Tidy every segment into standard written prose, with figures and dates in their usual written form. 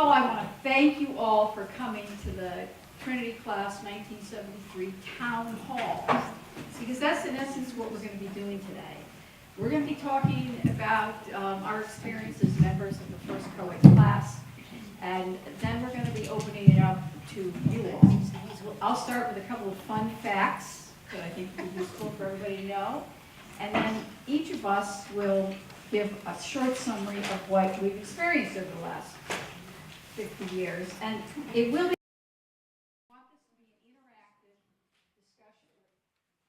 all, I want to thank you all for coming to the Trinity Class 1973 Town Hall, because that's in essence what we're going to be doing today. We're going to be talking about our experience as members of the first co-ed class, and then we're going to be opening it up to you all. I'll start with a couple of fun facts that I think will be useful for everybody to know, and then each of us will give a short summary of what we've experienced over the last 50 years, and it will be. I want this to be an interactive discussion,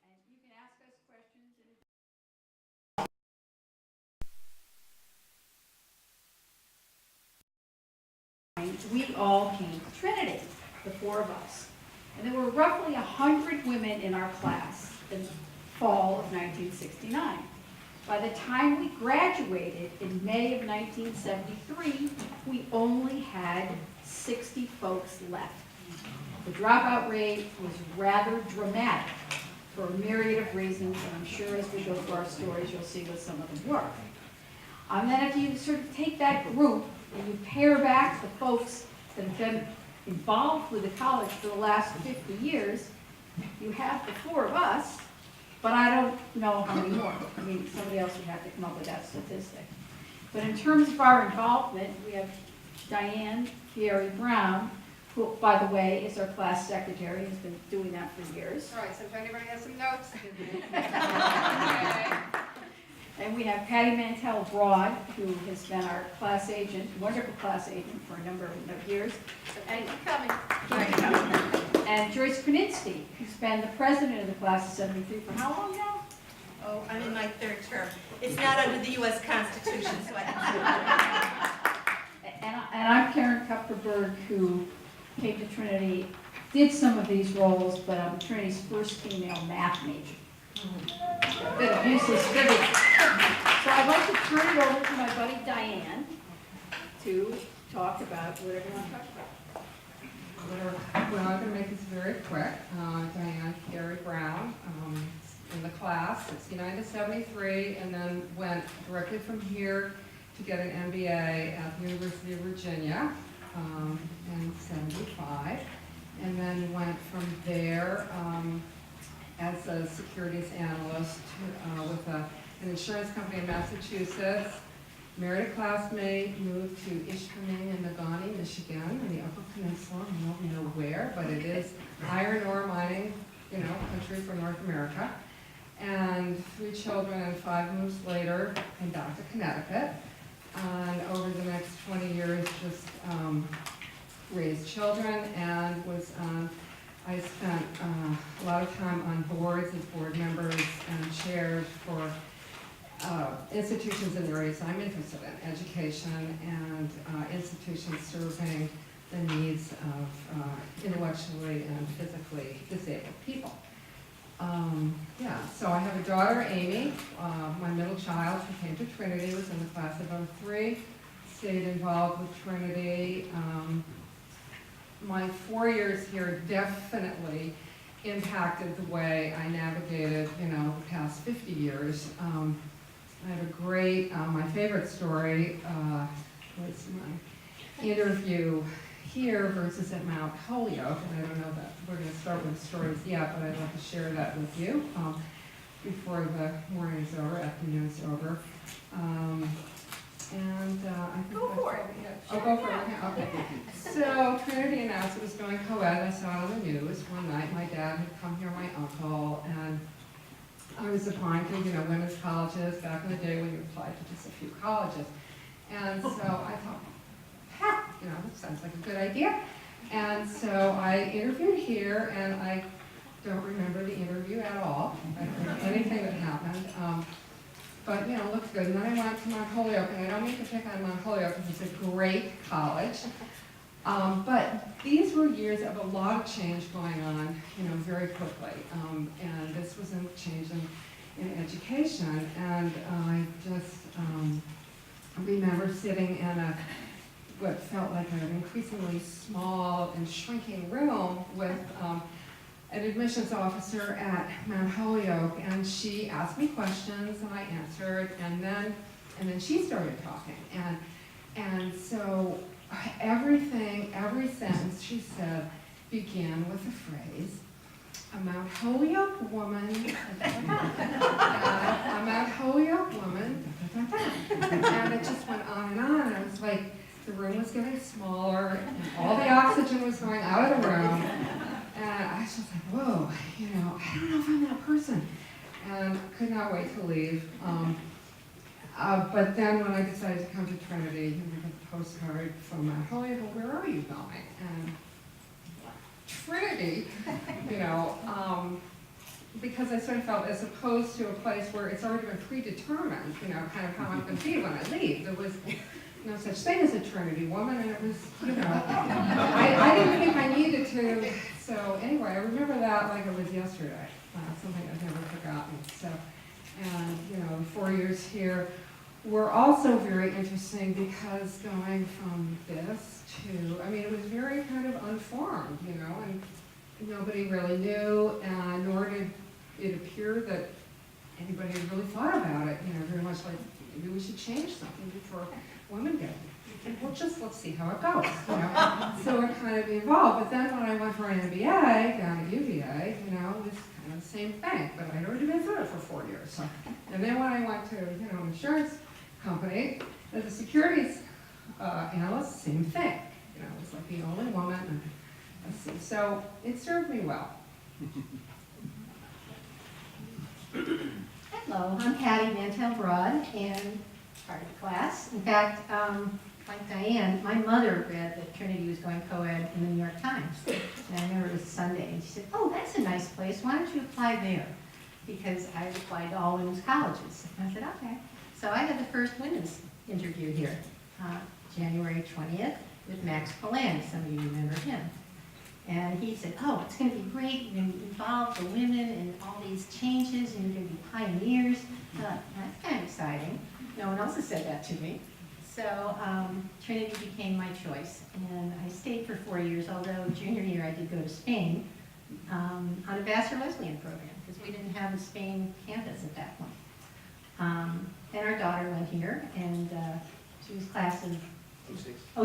and you can ask us questions. We all came to Trinity, the four of us, and there were roughly 100 women in our class in the fall of 1969. By the time we graduated in May of 1973, we only had 60 folks left. The dropout rate was rather dramatic for a myriad of reasons, and I'm sure as we go through our stories, you'll see what some of them were. And then if you sort of take that group and you pair back the folks that have been involved with the college for the last 50 years, you have the four of us, but I don't know how many more. I mean, somebody else would have to come up with that statistic. But in terms of our involvement, we have Diane Fieri Brown, who, by the way, is our class secretary, has been doing that for years. All right, so if anybody has some notes. And we have Patty Mantell Broad, who has been our class agent, wonderful class agent for a number of years. And keep coming. And Joyce Kraninsky, who's been the president of the class of 73 for how long now? Oh, I'm in my third term. It's not under the U.S. Constitution, so I And I'm Karen Kupferberg, who came to Trinity, did some of these roles, but I'm Trinity's first female math major. A bit of useless trivia. So I'd like to turn it over to my buddy Diane to talk about whatever you want to talk about. Well, I'm going to make this very quick. Diane Fieri Brown, in the class, 69 to 73, and then went directly from here to get an MBA at the University of Virginia in 75, and then went from there as a securities analyst with an insurance company in Massachusetts. Married a classmate, moved to Ishpeming in Negaunee, Michigan, in the Upper Peninsula. I don't know where, but it is iron ore mining, country for North America. And 3 children, and 5 moves later, came back to Connecticut. And over the next 20 years, just raised children and was I spent a lot of time on boards as board members and chairs for institutions in the areas I'm interested in, education and institutions serving the needs of intellectually and physically disabled people. So I have a daughter, Amy, my middle child, who came to Trinity, was in the class of 03, stayed involved with Trinity. My 4 years here definitely impacted the way I navigated, the past 50 years. I had a great, my favorite story was my interview here versus at Mount Holyoke, and I don't know that we're going to start with stories yet, but I'd like to share that with you before the morning is over, afternoon is over. I think Go for it. Oh, go for it. Okay. So Trinity announced it was going co-ed. I saw it on the news one night. My dad had come here, my uncle, and I was applying to, women's colleges back in the day when you applied to just a few colleges. And so I thought, that sounds like a good idea. And so I interviewed here, and I don't remember the interview at all. I don't remember anything that happened. But, it looked good. And then I went to Mount Holyoke, and I don't mean to pick on Mount Holyoke because it's a great college. But these were years of a lot of change going on, very quickly. And this was a change in education. And I just remember sitting in what felt like an increasingly small and shrinking room with an admissions officer at Mount Holyoke, and she asked me questions and I answered, and then she started talking, and so everything, every sentence she said began with the phrase, "A Mount Holyoke woman," "A Mount Holyoke woman," and it just went on, and it was like the room was getting smaller, and all the oxygen was going out of the room, and I was just like, whoa, you know, I don't know if I'm that person, and could not wait to leave. But then when I decided to come to Trinity, I got a postcard from Mount Holyoke, well, where are you going? And Trinity, you know, because I sort of felt as opposed to a place where it's already been predetermined, you know, kind of how I'm going to be when I leave. There was no such thing as a Trinity woman, and it was, you know, I didn't think I needed to. So anyway, I remember that like it was yesterday, something I've never forgotten. So, and, you know, the 4 years here were also very interesting because going from this to, I mean, it was very kind of unformed, you know, and nobody really knew, nor did it appear that anybody had really thought about it, you know, very much like, maybe we should change something before women get it. Well, let's see how it goes, you know. So it kind of evolved, but then when I went for an MBA down at UVA, you know, it was kind of the same thing, but I'd already been through it for 4 years. So, and then when I went to, you know, an insurance company, as a securities analyst, same thing. You know, it was like the only woman, and let's see. So it served me well. Hello, I'm Patty Mantel Broad, and part of the class. In fact, like Diane, my mother read that Trinity was going co-ed in the New York Times. And I remember it was Sunday, and she said, "Oh, that's a nice place. Why don't you apply there?" Because I applied to all women's colleges. And I said, okay. So I had the first women's interview here, January 20th, with Max Polan. Some of you remember him. And he said, "Oh, it's going to be great. You're going to involve the women in all these changes, and you're going to be pioneers." I thought, that's kind of exciting. No one else has said that to me. So Trinity became my choice, and I stayed for 4 years, although junior year I did go to Spain on a Vassar Wesleyan program, because we didn't have a Spain campus at that point. And our daughter went here, and she was class of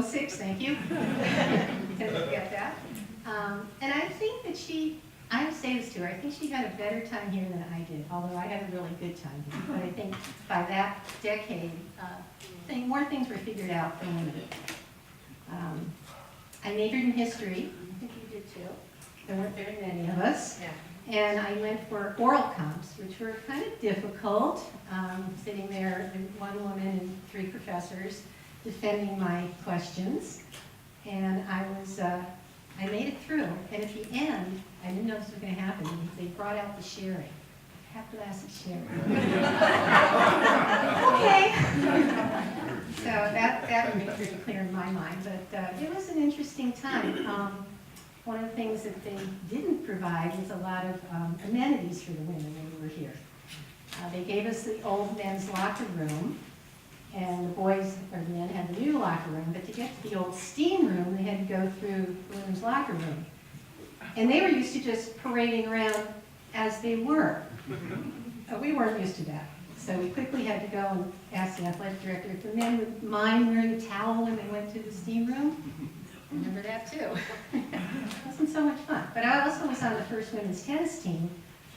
06, thank you. Didn't forget that. And I think that I would say this to her, I think she had a better time here than I did, although I had a really good time here. But I think by that decade, more things were figured out than women. I majored in history, I think you did too. There weren't very many of us. Yeah. And I went for oral comps, which were kind of difficult, sitting there, one woman and 3 professors, defending my questions. And I made it through. And at the end, I didn't know this was going to happen. They brought out the sherry. Half glass of sherry. Okay. So that would be pretty clear in my mind. But it was an interesting time. One of the things that they didn't provide was a lot of amenities for the women when we were here. They gave us the old men's locker room, and the boys, or the men, had the new locker room, but to get to the old steam room, they had to go through the women's locker room. And they were used to just parading around as they were. But we weren't used to that. So we quickly had to go and ask the athletic director if the men would mind wearing a towel when they went to the steam room. I remember that too. It wasn't so much fun. But I also was on the first women's tennis team.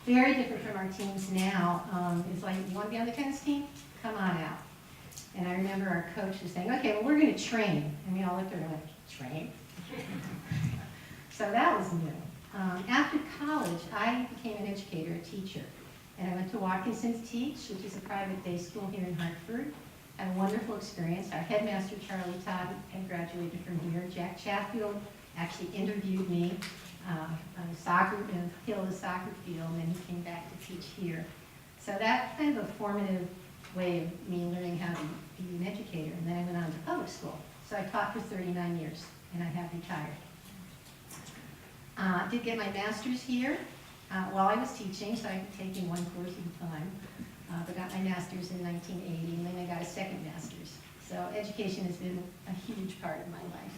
Very different from our teams now. It's like, you want to be on the tennis team? Come on out. And I remember our coach was saying, okay, well, we're going to train. And we all looked at her like, train? So that was new. After college, I became an educator, a teacher. And I went to Watkinson to teach, which is a private day school here in Hartford. Had a wonderful experience. Our headmaster, Charlie Todd, had graduated from here. Jack Chatfield actually interviewed me on the hill of the soccer field, and then he came back to teach here. So that's kind of a formative way of me learning how to be an educator. And then I went on to public school. So I taught for 39 years, and I have retired. Did get my master's here while I was teaching, so I was taking one course at a time. But got my master's in 1980, and then I got a second master's. So education has been a huge part of my life.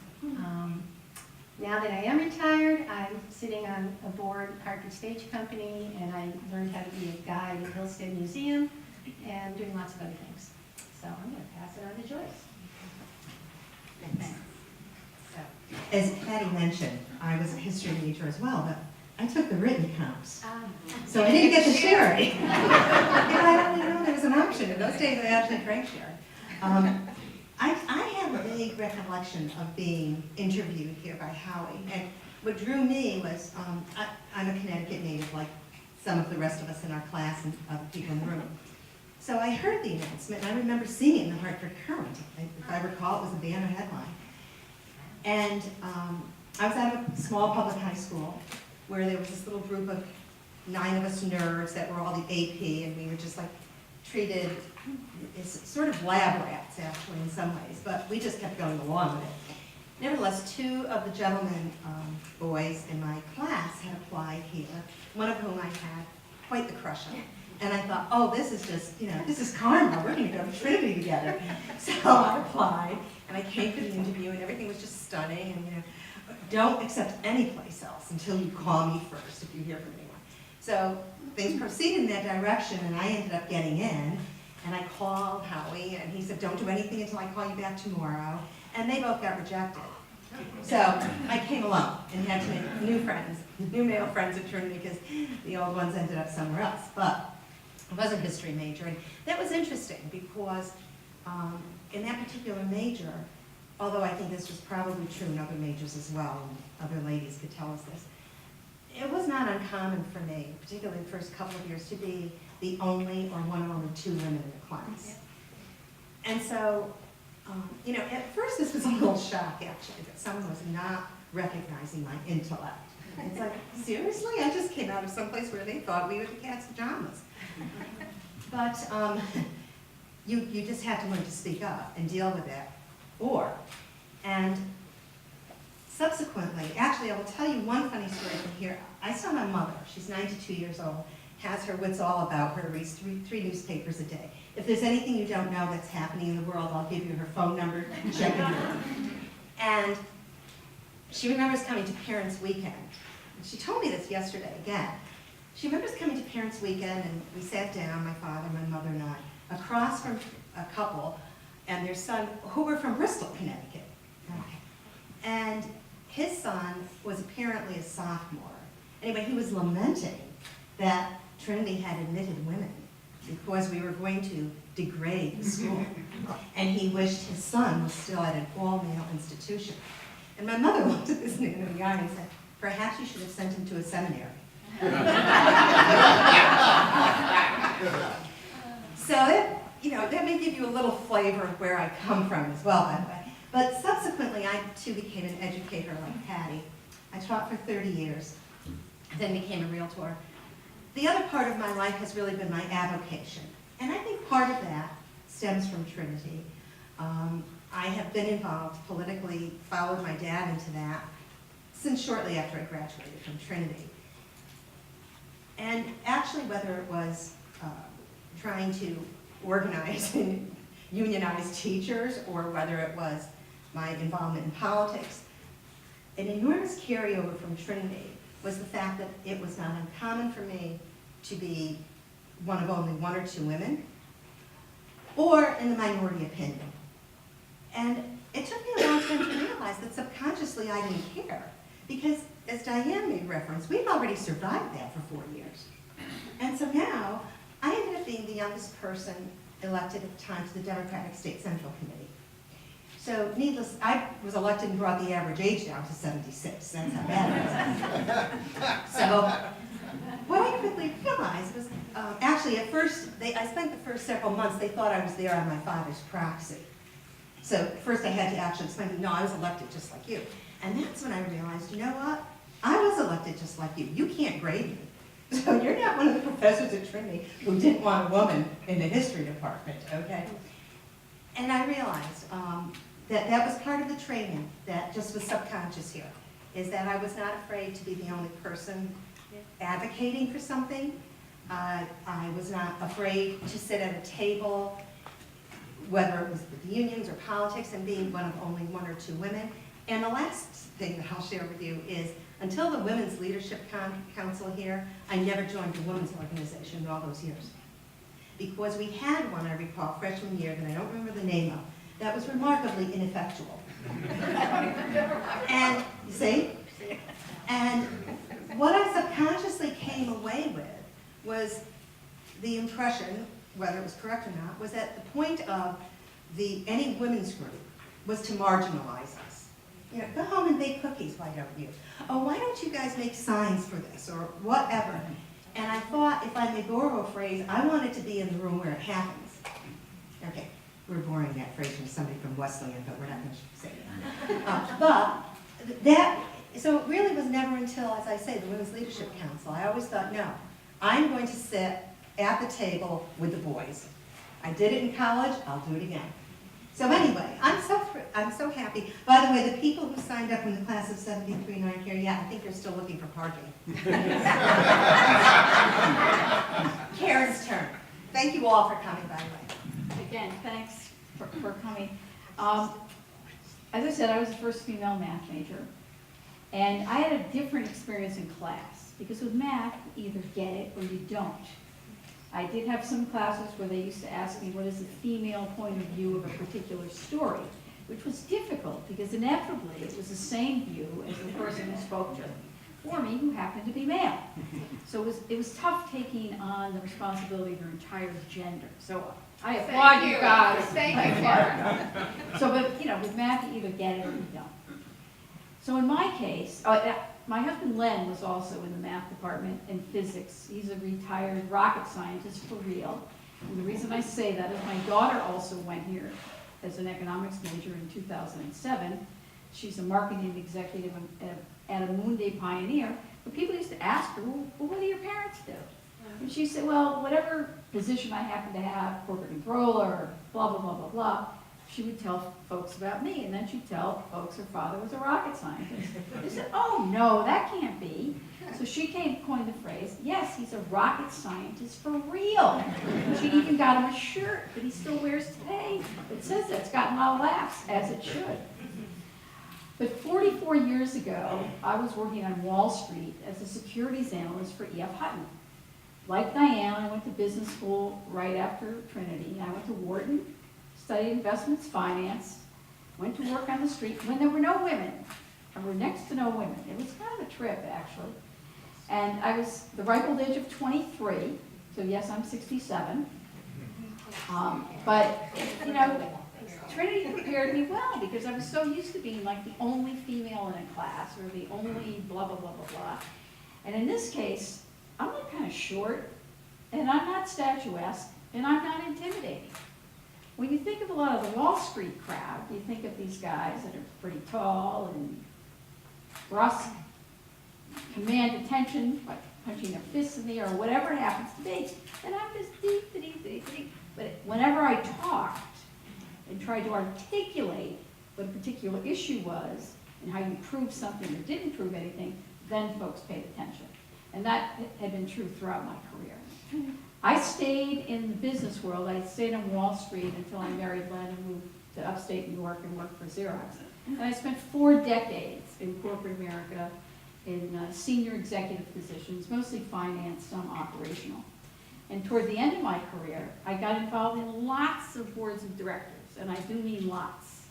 Now that I am retired, I'm sitting on a board at Hartford Stage Company, and I learned how to be a guide at Hillstead Museum, and doing lots of other things. So I'm going to pass it on to Joyce. Thanks. as Patty mentioned, I was a history major as well, but I took the written comps. So I didn't get the sharing. I didn't know there was an option. In those days, I actually drank sharing. I have a vague recollection of being interviewed here by Howie, and what drew me was, I'm a Connecticut native, like some of the rest of us in our class and other people in the room. So I heard the announcement, and I remember seeing it in the Hartford Courant. If I recall, it was a banner headline. And I was at a small public high school where there was this little group of 9 of us nerds that were all the AP, and we were just like treated as sort of lab rats, actually, in some ways, but we just kept going along with it. Nevertheless, 2 of the gentlemen, boys in my class had applied here, one of whom I had quite the crush on. And I thought, oh, this is just, this is karma, we're gonna go to Trinity together. So I applied, and I came for the interview, and everything was just stunning, and don't accept any place else until you call me first, if you hear from anyone. So things proceeded in that direction, and I ended up getting in, and I called Howie, and he said, don't do anything until I call you back tomorrow, and they both got rejected. So I came alone and had to make new friends, new male friends at Trinity, because the old ones ended up somewhere else. But I was a history major, and that was interesting because in that particular major, although I think this was probably true in other majors as well, and other ladies could tell us this, it was not uncommon for me, particularly the first couple of years, to be the only or one of only 2 women in the class. And so, at first this was a little shock, actually, that someone was not recognizing my intellect. It's like, seriously? I just came out of someplace where they thought we were the cat's pajamas. But you just have to learn to speak up and deal with it. And subsequently, actually, I will tell you one funny story from here. I saw my mother, she's 92 years old, has her wits all about her, reads 3 newspapers a day. If there's anything you don't know that's happening in the world, I'll give you her phone number, check it out. And she remembers coming to Parents' Weekend. And she told me this yesterday again. She remembers coming to Parents' Weekend, and we sat down, my father, my mother, and I, across from a couple and their son, who were from Bristol, Connecticut. Okay. And his son was apparently a sophomore. Anyway, he was lamenting that Trinity had admitted women because we were going to degrade the school. And he wished his son was still at an all-male institution. And my mother looked at this man in the eye and said, perhaps you should have sent him to a seminary. So that may give you a little flavor of where I come from as well, by the way. But subsequently, I too became an educator like Patty. I taught for 30 years, then became a realtor. The other part of my life has really been my avocation. And I think part of that stems from Trinity. I have been involved politically, followed my dad into that, since shortly after I graduated from Trinity. And actually, whether it was trying to organize and unionize teachers, or whether it was my involvement in politics, an enormous carryover from Trinity was the fact that it was not uncommon for me to be one of only 1 or 2 women, or in the minority opinion. And it took me a long time to realize that subconsciously I didn't care, because as Diane made reference, we've already survived that for 4 years. And so now, I ended up being the youngest person elected at the time to the Democratic State Central Committee. So I was elected and brought the average age down to 76. That's how bad it was. So what I quickly realized was, actually at first, I spent the first several months, they thought I was there on my father's proxy. So first I had to actually explain, no, I was elected just like you. And that's when I realized, you know what? I was elected just like you. You can't grade me. So you're not one of the professors at Trinity who didn't want a woman in the history department, okay? And I realized that was part of the training that just was subconscious here, is that I was not afraid to be the only person advocating for something. I was not afraid to sit at a table, whether it was with the unions or politics, and being one of only 1 or 2 women. And the last thing that I'll share with you is, until the Women's Leadership Council here, I never joined a women's organization in all those years. Because we had one, I recall, freshman year, that I don't remember the name of, that was remarkably ineffectual. And See? And what I subconsciously came away with was the impression, whether it was correct or not, was that the point of any women's group was to marginalize us. You know, go home and bake cookies, why don't you? Oh, why don't you guys make signs for this, or whatever. And I thought, if I may borrow a phrase, I wanted to be in the room where it happens. Okay, we're borrowing that phrase from somebody from Wesleyan, but we're not going to say it. So it really was never until, as I say, the Women's Leadership Council, I always thought, no, I'm going to sit at the table with the boys. I did it in college, I'll do it again. So anyway, I'm so happy. By the way, the people who signed up in the class of 73 aren't here yet. I think they're still looking for parking. Karen's turn. Thank you all for coming, by the way. Again, thanks for coming. As I said, I was the first female math major, and I had a different experience in class, because with math, you either get it or you don't. I did have some classes where they used to ask me, what is the female point of view of a particular story, which was difficult, because inevitably it was the same view as the person who spoke just for me, who happened to be male. So it was tough taking on the responsibility of your entire gender. So I applaud you guys. Thank you, Karen. So, but, you know, with math, you either get it or you don't. So in my case, my husband Len was also in the math department and physics. He's a retired rocket scientist for real. And the reason I say that is my daughter also went here as an economics major in 2007. She's a marketing executive at a Moon Day Pioneer. But people used to ask her, well, what do your parents do? And she said, well, whatever position I happen to have, corporate controller, blah, blah, blah, blah, blah, she would tell folks about me, and then she'd tell folks her father was a rocket scientist. They said, oh, no, that can't be. So she coined the phrase, yes, he's a rocket scientist for real. She even got him a shirt that he still wears today. It says that. It's gotten a lot of laughs, as it should. But 44 years ago, I was working on Wall Street as a securities analyst for E.F. Hutton. Like Diane, I went to business school right after Trinity. I went to Wharton, studied investments, finance, went to work on the street when there were no women. There were next to no women. It was kind of a trip, actually. And I was the ripe old age of 23, so yes, I'm 67. But, you know, Trinity prepared me well because I was so used to being like the only female in a class or the only blah, blah, blah, blah, blah. And in this case, I'm like kind of short, and I'm not statuesque, and I'm not intimidating. When you think of a lot of the Wall Street crowd, you think of these guys that are pretty tall and brusque, command attention, like punching their fists in the air or whatever it happens to be. And I'm just deep. But whenever I talked and tried to articulate what a particular issue was and how you proved something or didn't prove anything, then folks paid attention. And that had been true throughout my career. I stayed in the business world. I stayed on Wall Street until I married Len and moved to upstate New York and worked for Xerox. And I spent 4 decades in corporate America in senior executive positions, mostly finance, some operational. And toward the end of my career, I got involved in lots of boards of directors, and I do mean lots.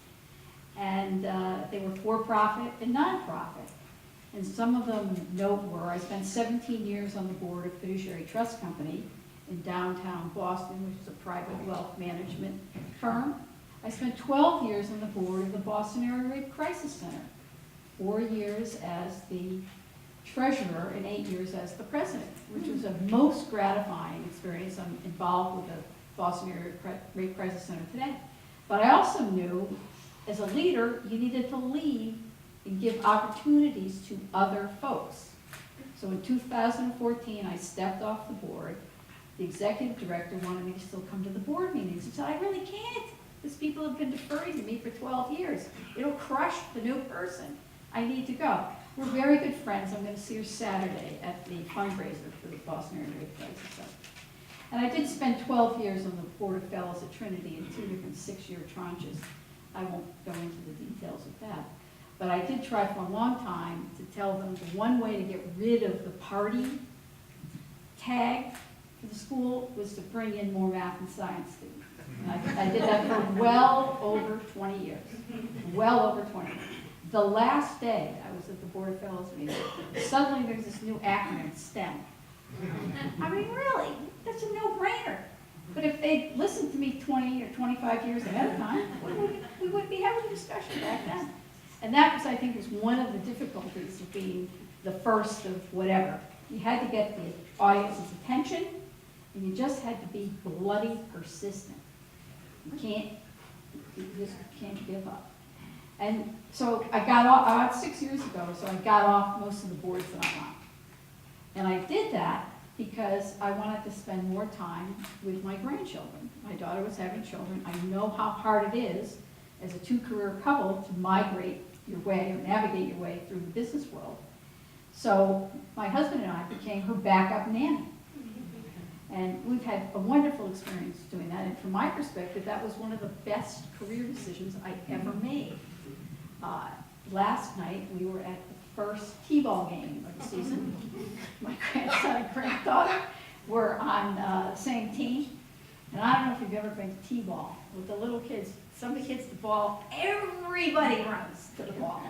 And they were for-profit and non-profit. And some of them note were, I spent 17 years on the board of Fiduciary Trust Company in downtown Boston, which is a private wealth management firm. I spent 12 years on the board of the Boston Area Rape Crisis Center, 4 years as the treasurer and 8 years as the president, which was a most gratifying experience. I'm involved with the Boston Area Rape Crisis Center today. But I also knew, as a leader, you needed to lead and give opportunities to other folks. So in 2014, I stepped off the board. The executive director wanted me to still come to the board meetings. He said, I really can't, because people have been deferring to me for 12 years. It'll crush the new person. I need to go. We're very good friends. I'm going to see her Saturday at the fundraiser for the Boston Area Rape Crisis Center. And I did spend 12 years on the Board of Fellows at Trinity in 2 different 6-year tranches. I won't go into the details of that. But I did try for a long time to tell them the one way to get rid of the party tag for the school was to bring in more math and science students. And I did that for well over 20 years. Well over 20 years. The last day I was at Board of Fellows meeting, suddenly there's this new acronym, STEM. I mean, really, that's a no-brainer. But if they'd listened to me 20 or 25 years ahead of time, we wouldn't be having a discussion back then. And that was, I think, was one of the difficulties of being the first of whatever. You had to get the audience's attention, and you just had to be bloody persistent. You just can't give up. And so I got off, about 6 years ago, so I got off most of the boards that I'm on. And I did that because I wanted to spend more time with my grandchildren. My daughter was having children. I know how hard it is as a two-career couple to migrate your way or navigate your way through the business world. So my husband and I became her backup nanny. And we've had a wonderful experience doing that. And from my perspective, that was one of the best career decisions I ever made. Last night, we were at the first T-ball game of the season. My grandson and granddaughter were on the same team. And I don't know if you've ever been to T-ball with the little kids. Somebody hits the ball, everybody runs to the ball.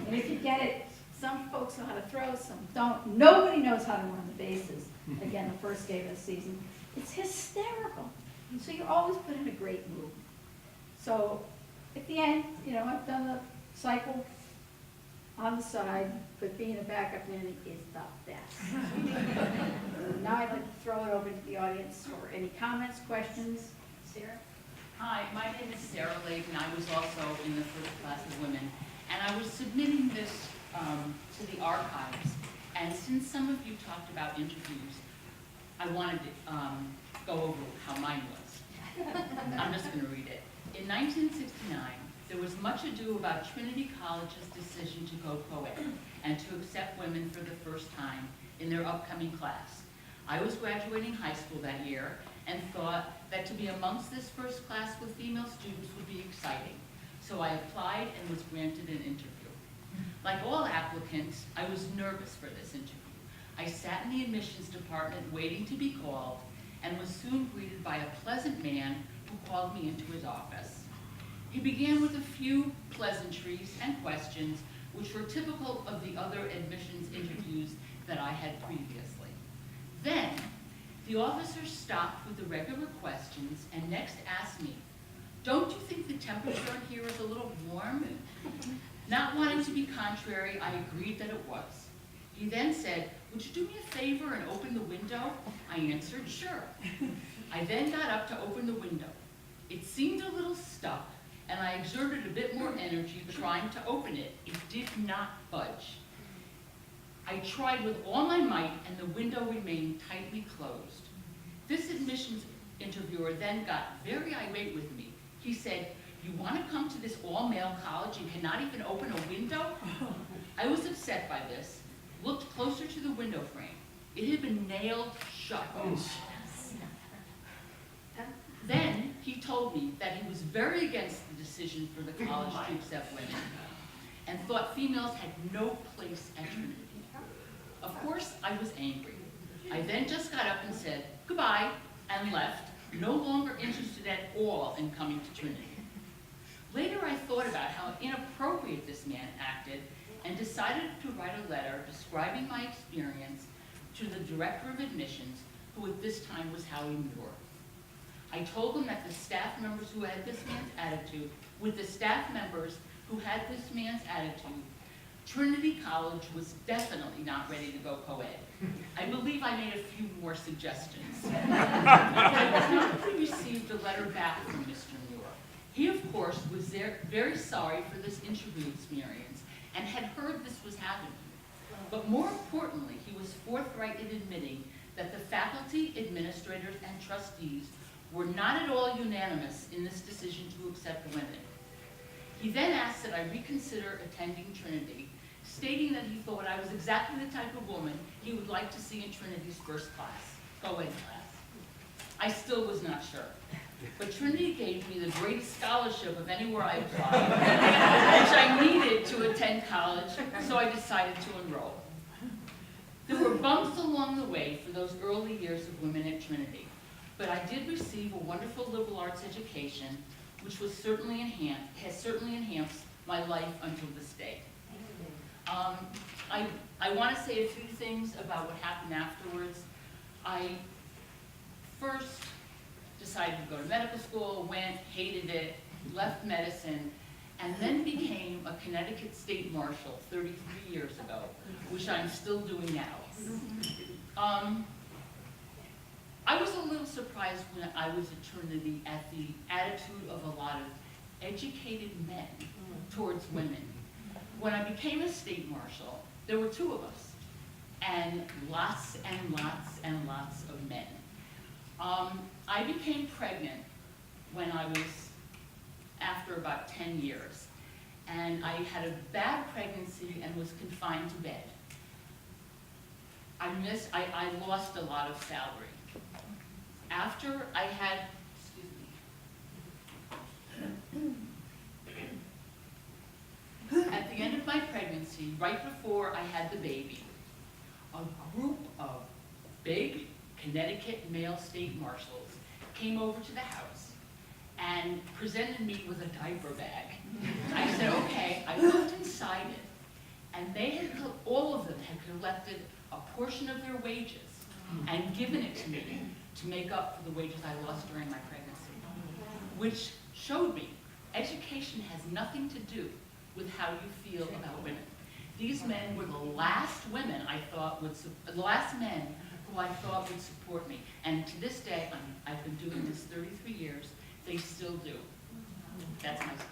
And if you get it, some folks know how to throw, some don't. Nobody knows how to run the bases. Again, the first game of the season. It's hysterical. So you're always put in a great mood. So at the end, you know, I've done the cycle on the side, but being a backup nanny is the best. Now I'd like to throw it over to the audience for any comments, questions. Sarah? Hi, my name is Sarah Lake, and I was also in the first class of women. And I was submitting this to the archives. And since some of you talked about interviews, I wanted to go over how mine was. I'm just going to read it. In 1969, there was much ado about Trinity College's decision to go co-ed and to accept women for the first time in their upcoming class. I was graduating high school that year and thought that to be amongst this first class with female students would be exciting. So I applied and was granted an interview. Like all applicants, I was nervous for this interview. I sat in the admissions department waiting to be called and was soon greeted by a pleasant man who called me into his office. He began with a few pleasantries and questions which were typical of the other admissions interviews that I had previously. Then, the officer stopped with the regular questions and next asked me, "Don't you think the temperature in here is a little warm?" Not wanting to be contrary, I agreed that it was. He then said, "Would you do me a favor and open the window?" I answered, "Sure." I then got up to open the window. It seemed a little stuck, and I exerted a bit more energy trying to open it. It did not budge. I tried with all my might, and the window remained tightly closed. This admissions interviewer then got very irate with me. He said, "You want to come to this all-male college and cannot even open a window?" I was upset by this, looked closer to the window frame. It had been nailed shut. Then he told me that he was very against the decision for the college to accept women and thought females had no place at Trinity. Of course, I was angry. I then just got up and said goodbye and left, no longer interested at all in coming to Trinity. Later, I thought about how inappropriate this man acted and decided to write a letter describing my experience to the director of admissions, who at this time was Howie Muir. I told him that the staff members who had this man's attitude, Trinity College was definitely not ready to go co-ed. I believe I made a few more suggestions. I promptly received a letter back from Mr. Muir. He, of course, was very sorry for this interview experience and had heard this was happening. But more importantly, he was forthright in admitting that the faculty, administrators, and trustees were not at all unanimous in this decision to accept women. He then asked that I reconsider attending Trinity, stating that he thought I was exactly the type of woman he would like to see in Trinity's first class, co-ed class. I still was not sure. But Trinity gave me the greatest scholarship of anywhere I applied, which I needed to attend college, so I decided to enroll. There were bumps along the way for those early years of women at Trinity, but I did receive a wonderful liberal arts education, which has certainly enhanced my life until this day. I want to say a few things about what happened afterwards. I first decided to go to medical school, went, hated it, left medicine, and then became a Connecticut State Marshal 33 years ago, which I'm still doing now. I was a little surprised when I was at Trinity at the attitude of a lot of educated men towards women. When I became a state marshal, there were 2 of us, and lots and lots and lots of men. I became pregnant when I was after about 10 years, and I had a bad pregnancy and was confined to bed. I lost a lot of salary. After I had, at the end of my pregnancy, right before I had the baby, a group of big Connecticut male state marshals came over to the house and presented me with a diaper bag. I said, okay. I looked inside it, and they had, all of them had collected a portion of their wages and given it to me to make up for the wages I lost during my pregnancy, which showed me education has nothing to do with how you feel about women. These men were the last women I thought would, the last men who I thought would support me. And to this day, I've been doing this 33 years, they still do. That's my story.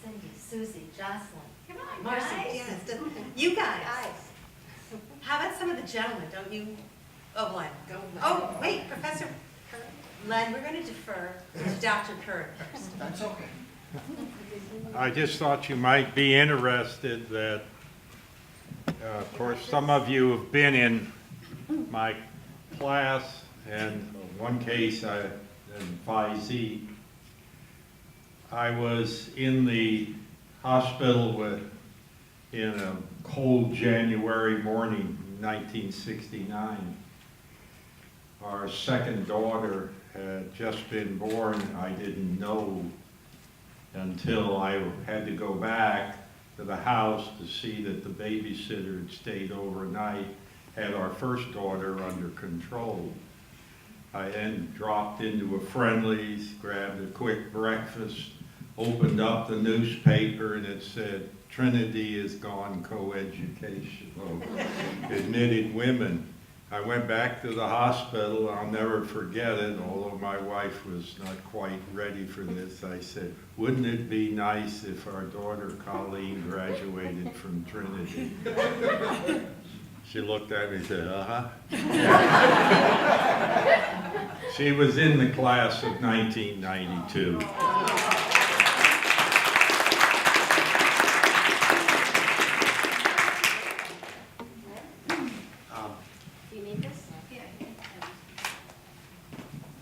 Cindy, Susie, Jocelyn, Come on, Marcy, guys. Janice, you guys. How about some of the gentlemen, don't you? Oh, Len. Oh, wait, Professor Len, we're going to defer to Dr. Curran first. That's okay. I just thought you might be interested that, of course, some of you have been in my class, and in one case, in Phi Xi, I was in the hospital in a cold January morning, 1969. Our second daughter had just been born. I didn't know until I had to go back to the house to see that the babysitter had stayed overnight, had our first daughter under control. I then dropped into a Friendly's, grabbed a quick breakfast, opened up the newspaper, and it said, Trinity has gone co-educational, admitted women. I went back to the hospital. I'll never forget it, although my wife was not quite ready for this. I said, wouldn't it be nice if our daughter Colleen graduated from Trinity? She looked at me and said, uh-huh. She was in the class of 1992.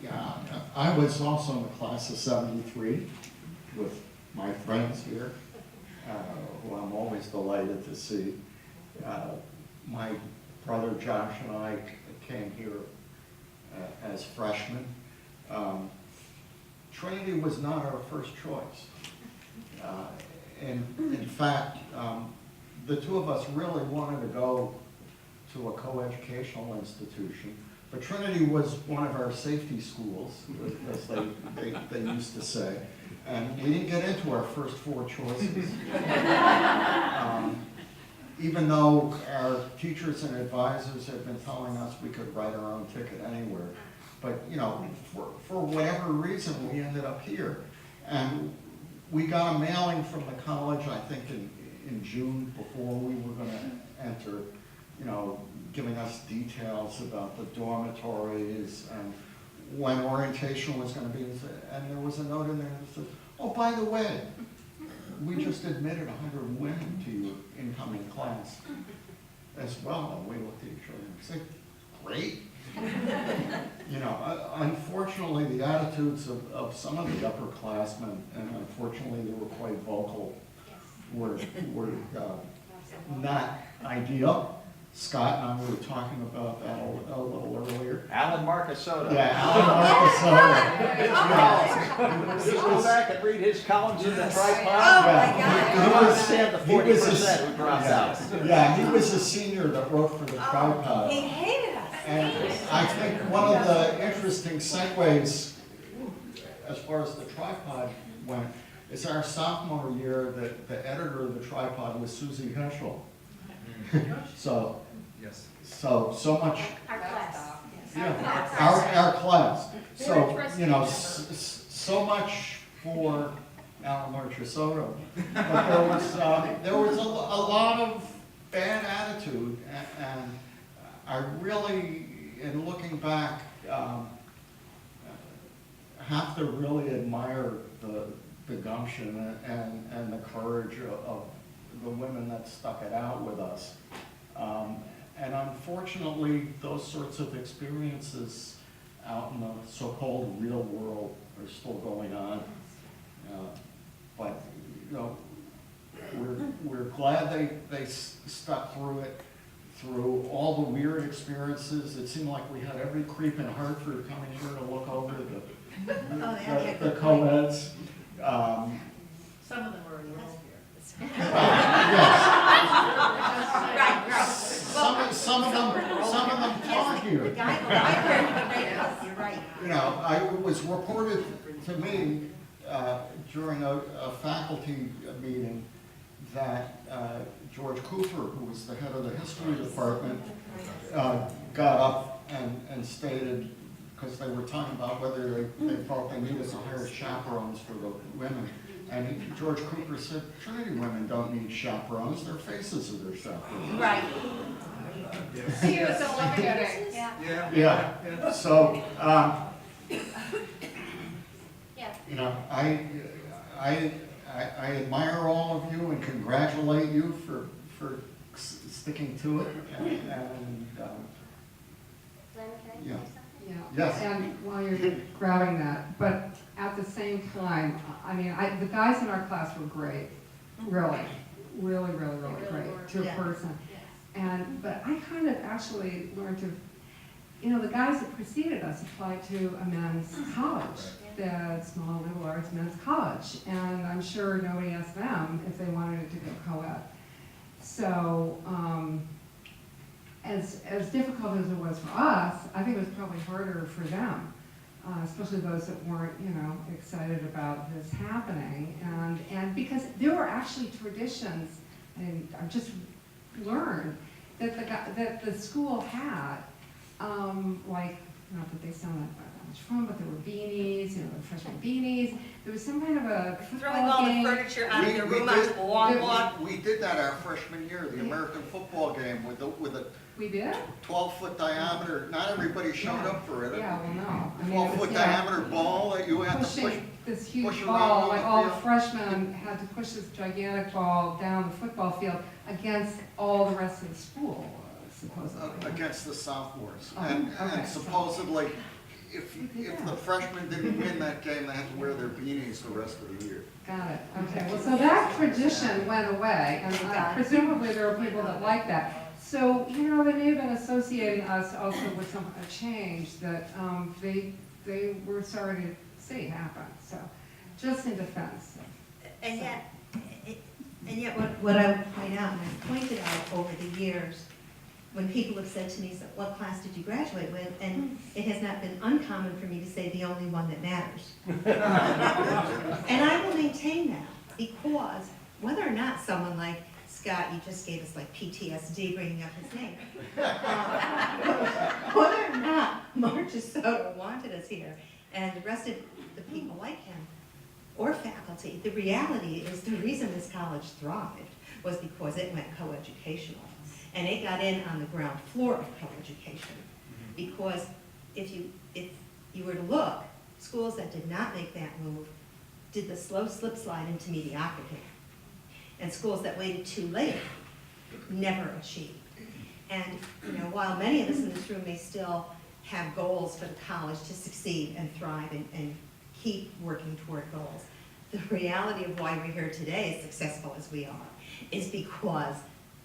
Yeah, I was also in the class of 73 with my friends here, who I'm always delighted to see. My brother Josh and I came here as freshmen. Trinity was not our first choice. In fact, the 2 of us really wanted to go to a coeducational institution, but Trinity was one of our safety schools, as they used to say, and we didn't get into our first 4 choices. Even though our teachers and advisors had been telling us we could write our own ticket anywhere. But, you know, for whatever reason, we ended up here. And we got a mailing from the college, I think in June, before we were going to enter, you know, giving us details about the dormitories and when orientation was going to be. And there was a note in there that said, oh, by the way, we just admitted 100 women to your incoming class as well. And we looked at each other and said, great. You know, unfortunately, the attitudes of some of the upperclassmen, and unfortunately they were quite vocal, were not ideal. Scott and I were talking about that a little earlier. Alan Marcusotto. Yeah, Alan Marcusotto. Just go back and read his columns in the Oh, Tripod. my Yeah. You God. understand the He was a- 40% who dropped out. Yeah, he was a senior that wrote for the Tripod. He hated us. And I think one of the interesting segues, as far as the Tripod went, is our sophomore year, that the editor of the Tripod was Susie Heschel. So, Yes. so much, Our class. yeah, our class. So, you know, so much for Alan Marchisotto. But there was a lot of bad attitude, and I really, in looking back, have to really admire the gumption and the courage of the women that stuck it out with us. And unfortunately, those sorts of experiences out in the so-called real world are still going on. But, you know, we're glad they stuck through it, through all the weird experiences. It seemed like we had every creep in Hartford coming here to look over the co-eds. Some of them were enrolled here. Yes. Some of them taught The here. guy in the library would make us, you're right. You know, it was reported to me during a faculty meeting that George Cooper, who was the head of the history department, got up and stated, because they were talking about whether they felt they needed to hire chaperones for the women. And George Cooper said, Trinity women don't need chaperones, their faces are their chaperones. Right. He was eliminating. Yeah. Yeah, so, Yeah. you know, I admire all of you and congratulate you for sticking to it, and Glenn, can I Yeah. say something? Yeah. Yes. And while you're grabbing that, but at the same time, I mean, the guys in our class were great, really, really great to a Yeah. person. But I kind of actually learned to, you know, the guys that preceded us applied to a men's college, the small liberal arts men's college, and I'm sure nobody asked them if they wanted it to go co-ed. So, as difficult as it was for us, I think it was probably harder for them, especially those that weren't, you know, excited about this happening. And because there were actually traditions, and I've just learned that the school had, like, not that they sound like that much fun, but there were beanies, you know, the freshman beanies. There was some kind of a Throwing football all the game. furniture out of We- your we room did- onto the long walk. we did that our freshman year, the American football game with a We did? 12-foot diameter, not everybody showed up for it. Yeah, well, no. I mean, it 12-foot was, yeah, diameter ball that you had to push. pushing this huge push around ball, on like the all the field. freshmen had to push this gigantic ball down the football field against all the rest of the school, supposedly. Against the sophomores. Oh, And okay. supposedly, if the freshmen didn't win that game, they had to wear their beanies the rest of the year. Got it, okay. Well, so that tradition went away, and presumably there were people that liked that. So, you know, they may have been associating us also with a change that they were sorry to see happen, so, just in defense. And yet what I would point out, and I've pointed out over the years, when people have said to me, "So what class did you graduate with?" And it has not been uncommon for me to say the only one that matters. And I will maintain that, because whether or not someone like Scott, you just gave us like PTSD bringing up his name, whether or not Marchisotto wanted us here, and the rest of the people like him, or faculty, the reality is the reason this college thrived was because it went coeducational. And it got in on the ground floor of coeducation. Because if you were to look, schools that did not make that move did the slow slip slide into mediocrity. And schools that waited too late never achieved. And, you know, while many of us in this room may still have goals for the college to succeed and thrive and keep working toward goals, the reality of why we're here today, as successful as we are, is because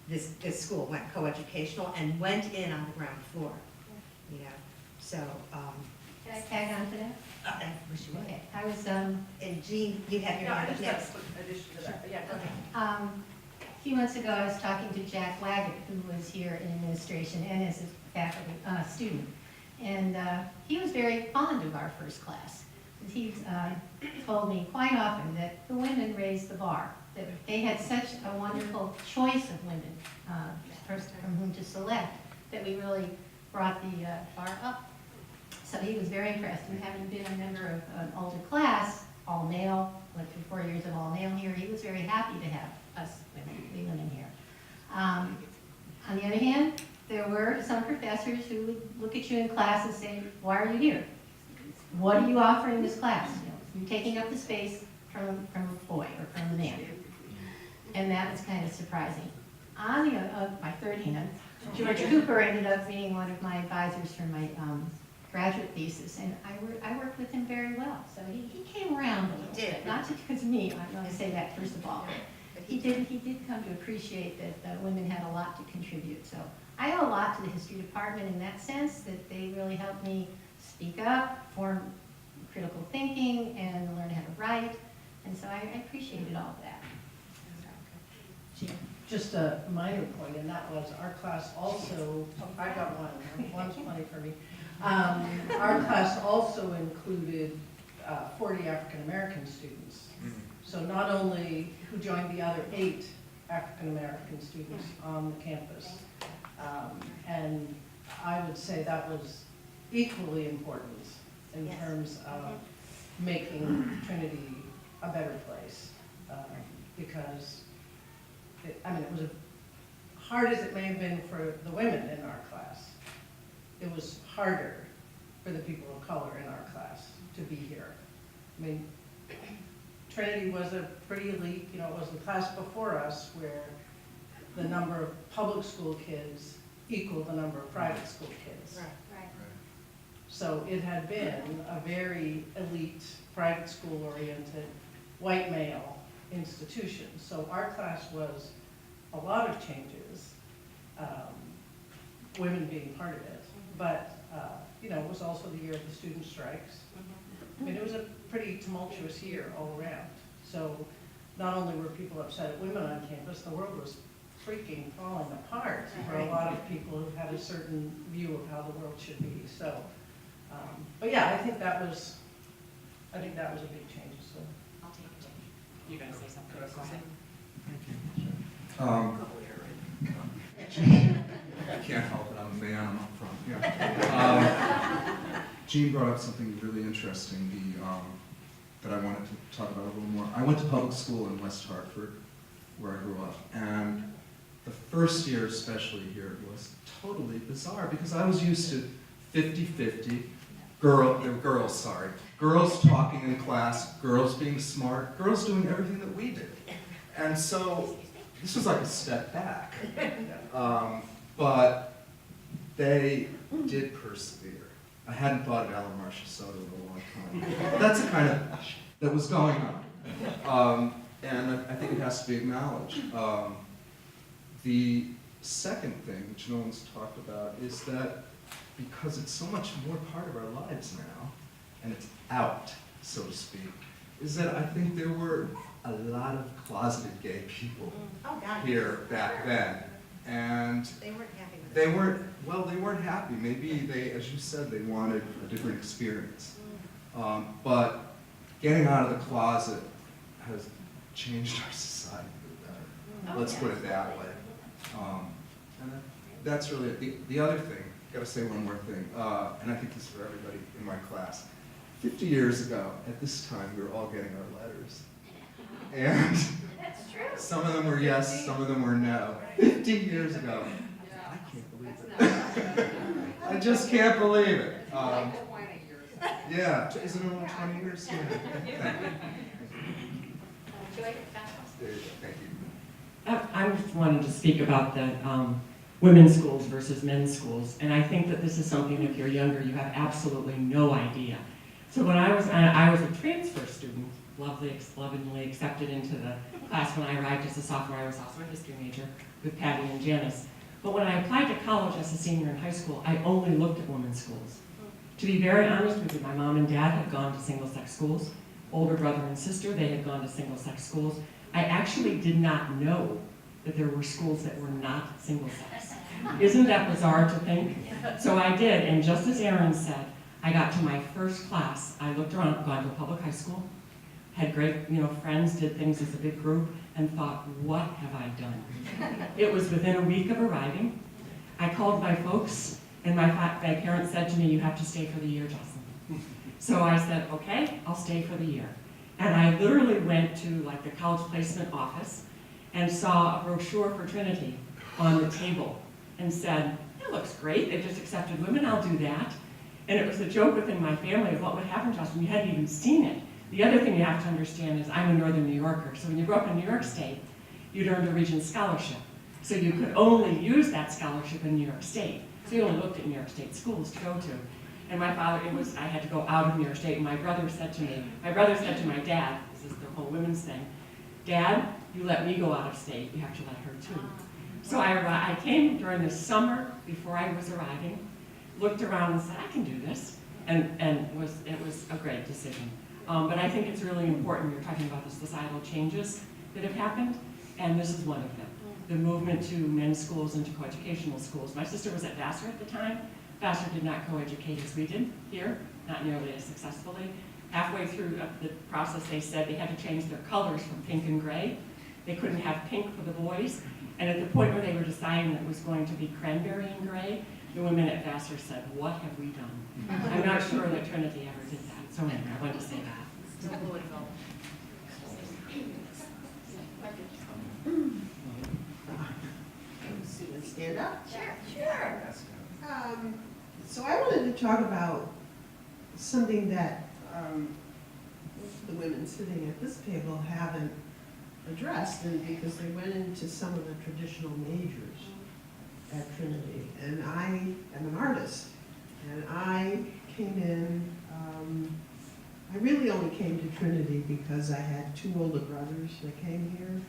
this school went coeducational and went in on the ground floor. You know, So, Can I tag on to that? I wish you would. Okay, I was, And Jean, you have your Yeah, I hand up just have next. a quick addition to that, but yeah, go Okay. ahead. a few months ago, I was talking to Jack Waggett, who was here in administration and is a faculty, student. And he was very fond of our first class. He's told me quite often that the women raised the bar, that they had such a wonderful choice of women from whom to select, that we really brought the bar up. So he was very impressed, and having been a member of an older class, all male, went through 4 years of all male here, he was very happy to have us women here. On the other hand, there were some professors who would look at you in class and say, why are you here? What are you offering this class? You know, you're taking up the space from a boy or from a man. And that was kind of surprising. On my third hand, George Cooper ended up being one of my advisors for my graduate thesis, and I worked with him very well. So he came around a little bit, not just because of me, I'm going to say that first of all. But he did come to appreciate that women had a lot to contribute. So I owe a lot to the history department in that sense, that they really helped me speak up, form critical thinking, and learn how to write. And so I appreciated all of that. Just a minor point, and that was our class also, I got one's plenty for me. Our class also included 40 African-American students. So not only who joined the other 8 African-American students on the campus. And I would say that was equally important in terms of making Trinity a better place. Because, it was as hard as it may have been for the women in our class, it was harder for the people of color in our class to be here. I mean, Trinity was a pretty elite, it was the class before us where the number of public school kids equaled the number of private school kids. Right. So it had been a very elite, private school-oriented, white male institution. So our class was a lot of changes, women being part of it. But, it was also the year of the student strikes. I mean, it was a pretty tumultuous year all around. So not only were people upset at women on campus, the world was freaking falling apart for a lot of people who had a certain view of how the world should be. So, but yeah, I think that was a big change. So I'll take it. You're going to say something? I can't help it, I'm a man, I'm up front, yeah. Jean brought up something really interesting, that I wanted to talk about a little more. I went to public school in West Hartford, where I grew up, and the first year especially here was totally bizarre, because I was used to 50-50, girls talking in class, girls being smart, girls doing everything that we did. And so, this was like a step back. But they did persevere. I hadn't thought of Alan Marchessault in a long time. But that's the kind of that was going on. And I think it has to be acknowledged. The second thing, which no one's talked about, is that because it's so much more part of our lives now, and it's out, so to speak, is that I think there were a lot of closeted gay people here back then. And They weren't happy with it. they weren't happy. Maybe they, as you said, they wanted a different experience. But getting out of the closet has changed our society for the better. Let's put it that way. And that's really it. The other thing, gotta say one more thing, and I think this is for everybody in my class. 50 years ago, at this time, we were all getting our letters. And That's true. some of them were yes, some of them were no. 50 years ago. I can't believe it. I just can't believe it. Yeah, isn't it only 20 years? Yeah. Thank you. There you go. Thank you. I was wanting to speak about the women's schools versus men's schools, and I think that this is something, if you're younger, you have absolutely no idea. So when I was a transfer student, lovingly accepted into the class when I arrived as a sophomore. I was also a history major with Patty and Janice. But when I applied to college as a senior in high school, I only looked at women's schools. To be very honest with you, my mom and dad had gone to single-sex schools. Older brother and sister, they had gone to single-sex schools. I actually did not know that there were schools that were not single-sex. Isn't that bizarre to think? So I did, and just as Erin said, I got to my first class. I looked around, gone to a public high school, had great, friends, did things as a big group, and thought, what have I done? It was within a week of arriving. I called my folks, and my parents said to me, you have to stay for the year, Jocelyn. So I said, okay, I'll stay for the year. And I literally went to like the college placement office and saw a brochure for Trinity on the table and said, that looks great, they just accepted women, I'll do that. And it was a joke within my family of what would happen to us when you hadn't even seen it. The other thing you have to understand is I'm a Northern New Yorker, so when you grew up in New York State, you'd earned a Regents Scholarship. So you could only use that scholarship in New York State. So you only looked at New York State schools to go to. And my father, I had to go out of New York State, and my brother said to my dad, this is the whole women's thing, Dad, you let me go out of state, you have to let her too. So I came during the summer before I was arriving, looked around and said, I can do this, and it was a great decision. But I think it's really important, you're talking about the societal changes that have happened, and this is one of them. The movement to men's schools and to coeducational schools. My sister was at Vassar at the time. Vassar did not coeducate as we did here, not nearly as successfully. Halfway through the process, they said they had to change their colors from pink and gray. They couldn't have pink for the boys. And at the point where they were deciding that it was going to be cranberry and gray, the women at Vassar said, what have we done? I'm not sure that Trinity ever did that. So anyway, I wanted to say that. Stand up? Sure. So I wanted to talk about something that the women sitting at this table haven't addressed, and because they went into some of the traditional majors at Trinity. And I am an artist, and I came in, I really only came to Trinity because I had two older brothers that came here,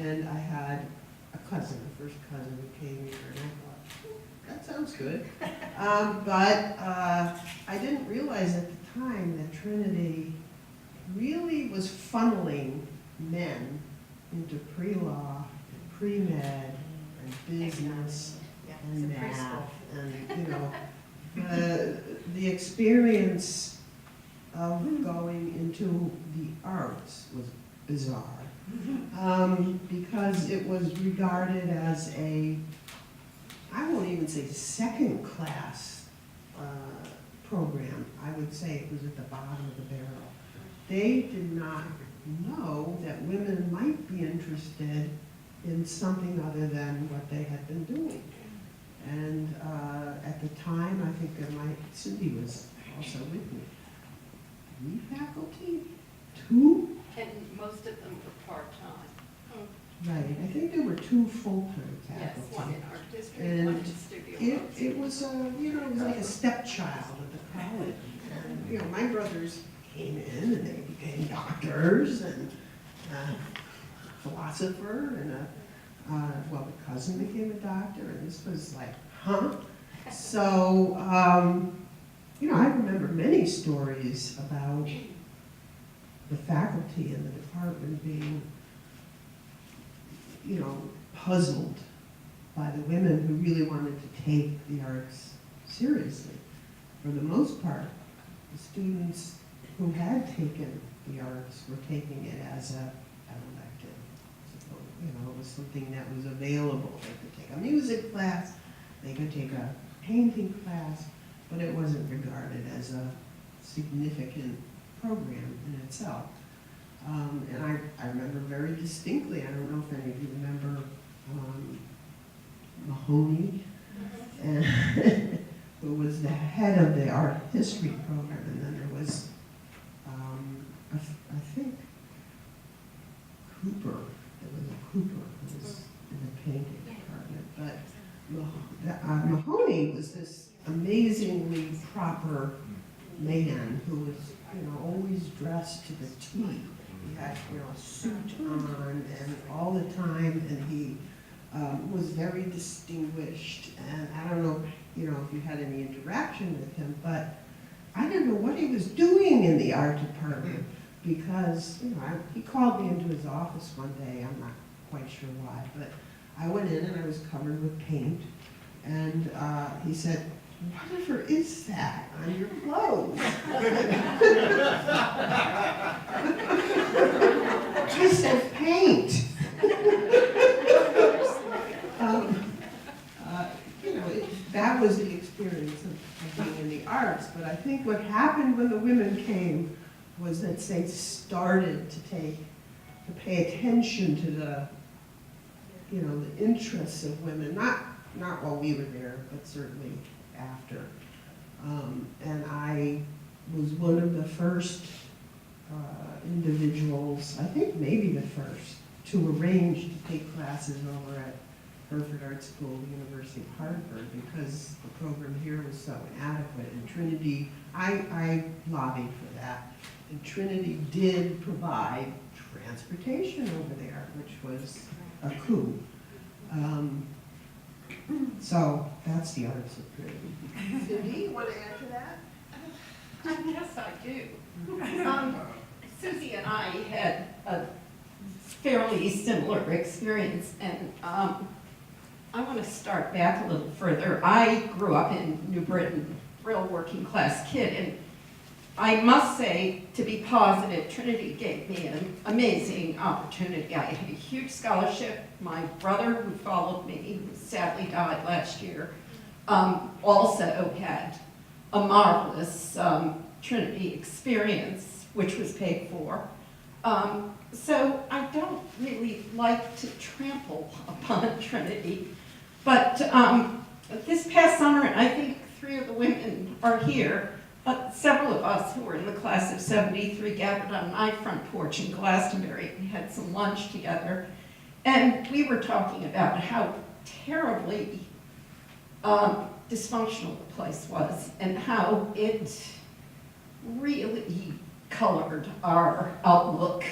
and I had a cousin, the first cousin who came here, and I thought, that sounds good. But I didn't realize at the time that Trinity really was funneling men into pre-law, and pre-med, and business, and math, and the experience of going into the arts was bizarre. Because it was regarded as a, I won't even say second class program. I would say it was at the bottom of the barrel. They did not know that women might be interested in something other than what they had been doing. And at the time, I think that Cindy was also with me. 3 faculty? 2? And most of them were part-time. Right, I think there were 2 full-time faculty. Yes, one in art district, And one in studio. it was it was like a stepchild at the college. And, my brothers came in and they became doctors and a philosopher and the cousin became a doctor, and this was like, huh? So, I remember many stories about the faculty in the department being, puzzled by the women who really wanted to take the arts seriously. For the most part, the students who had taken the arts were taking it as an elective. So, it was something that was available. They could take a music class, they could take a painting class, but it wasn't regarded as a significant program in itself. And I remember very distinctly, I don't know if any of you remember Mahoney, who was the head of the art history program, and then there was, I think, Cooper. There was a Cooper who was in the painting department. But Mahoney was this amazingly proper man who was, always dressed to the T. He had, a suit on and all the time, and he was very distinguished. And I don't know, if you had any interaction with him, but I didn't know what he was doing in the art department because, you know, he called me into his office one day, I'm not quite sure why, but I went in and I was covered with paint, and he said, "Whatever is that on your clothes?" I said, "Paint." You know, that was the experience of being in the arts, but I think what happened when the women came was that they started to pay attention to the, you know, the interests of women, not while we were there, but certainly after. And I was one of the first individuals, I think maybe the first, to arrange to take classes over at Hereford Art School, University of Hartford, because the program here was so inadequate. And Trinity, I lobbied for that. And Trinity did provide transportation over there, which was a coup. So that's the arts of Trinity. Cindy, you want to add to that? Yes, I do. Susie and I had a fairly similar experience, and I want to start back a little further. I grew up in New Britain, real working class kid, and I must say, to be positive, Trinity gave me an amazing opportunity. I had a huge scholarship. My brother, who followed me, who sadly died last year, also had a marvelous Trinity experience, which was paid for. So I don't really like to trample upon Trinity, but this past summer, and I think 3 of the women are here, but several of us who were in the class of '73 gathered on my front porch in Glastonbury. We had some lunch together, and we were talking about how terribly dysfunctional the place was, and how it really colored our outlook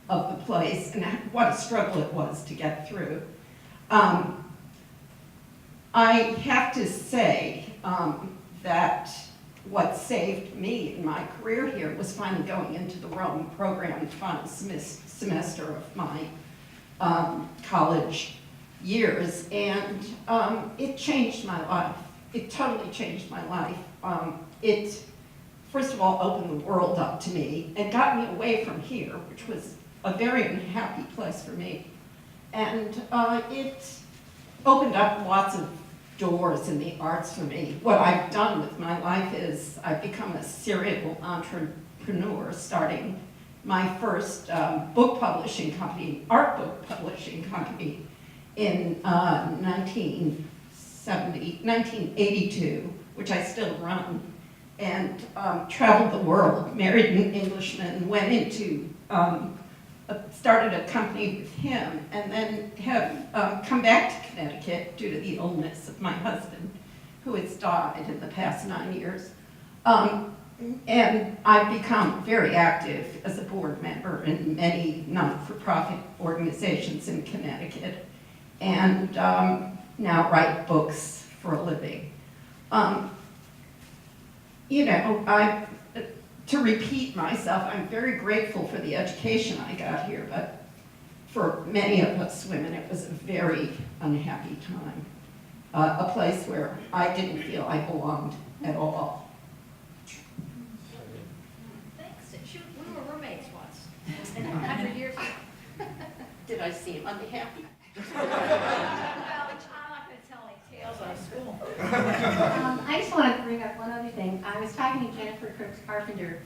of the place, and what a struggle it was to get through. I have to say that what saved me in my career here was finally going into the Rome program, the final semester of my college years, and it changed my life. It totally changed my life. It, first of all, opened the world up to me and got me away from here, which was a very unhappy place for me. And it opened up lots of doors in the arts for me. What I've done with my life is I've become a serial entrepreneur, starting my first book publishing company, art book publishing company, in 1982, which I still run, and traveled the world, married an Englishman, went into, started a company with him, and then have come back to Connecticut due to the illness of my husband, who has died in the past 9 years. And I've become very active as a board member in many not-for-profit organizations in Connecticut, and now write books for a living. You know, to repeat myself, I'm very grateful for the education I got here, but for many of us women, it was a very unhappy time. A place where I didn't feel I belonged at all. Thanks. Shoot, we were roommates once, and 100 years ago. Did I seem unhappy? Well, I'm not going to tell any tales out of school. I just wanted to bring up one other thing. I was talking to Jennifer Crooks Carpenter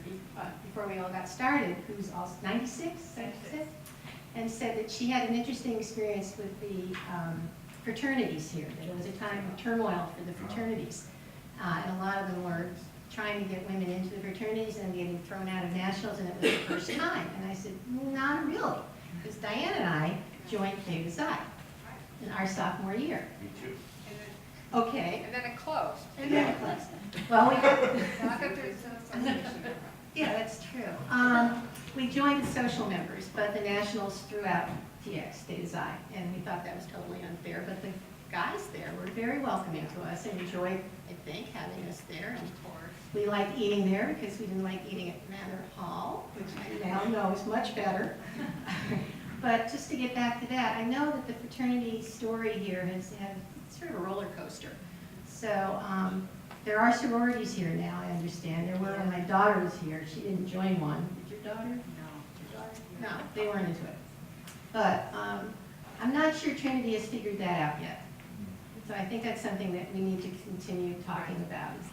before we all got started, who's also 96, and said that she had an interesting experience with the fraternities here, that it was a time of turmoil for the fraternities. And a lot of them were trying to get women into the fraternities and getting thrown out of nationals, and it was the first time. And I said, not really, because Diane and I joined Theta Xi in our sophomore year. Me too. Okay. And then it closed. And then it closed. Well, Yeah, that's true. we joined the social members, but the nationals threw out TX, Theta Xi, and we thought that was totally unfair. But the guys there were very welcoming to us and enjoyed, I think, having us there. And We liked eating there because we didn't like eating at Manor Hall, which I now know is much better. But just to get back to that, I know that the fraternity story here has had sort of a roller coaster. So there are sororities here now, I understand. There were when my daughter was here. She didn't join one. Did your daughter? No, they weren't into it. But I'm not sure Trinity has figured that out yet. So I think that's something that we need to continue talking about, is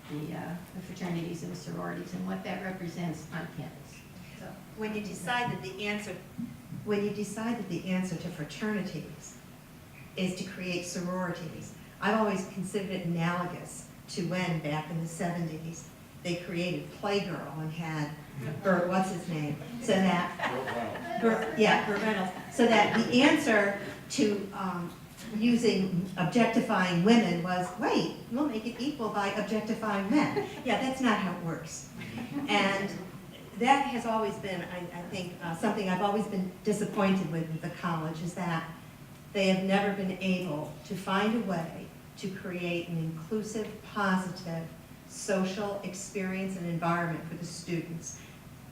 the fraternities and the sororities and what that represents on campus. So, When you decide that the answer to fraternities is to create sororities, I've always considered it analogous to when, back in the 70s, they created Playgirl and had Burt, what's his name? So that, Burt Reynolds. So that the answer to objectifying women was, wait, we'll make it equal by objectifying men. Yeah, that's not how it works. And that has always been, I think, something I've always been disappointed with the college, is that they have never been able to find a way to create an inclusive, positive, social experience and environment for the students.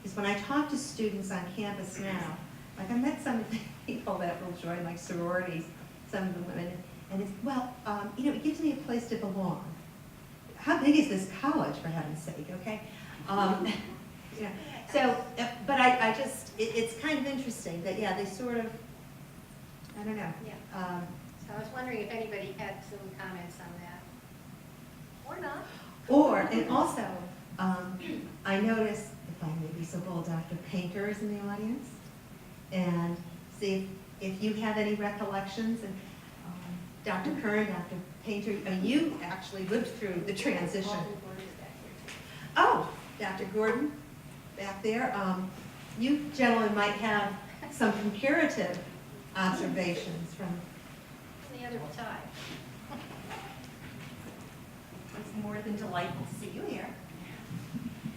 Because when I talk to students on campus now, like I met some of the people that will join like sororities, some of the women, and it's, well, it gives me a place to belong. How big is this college, for heaven's sake, okay? So, but I just, it's kind of interesting that, yeah, they sort of, I don't know. yeah. So I was wondering if anybody had some comments on that. Or not. And also, I noticed, if I may be so bold, Dr. Painter is in the audience, and see if you have any recollections, and Dr. Curran, Dr. Painter, you actually lived through the transition. Oh, Dr. Gordon, back there. You gentlemen might have some comparative observations from The other side. It's more than delightful to see you here.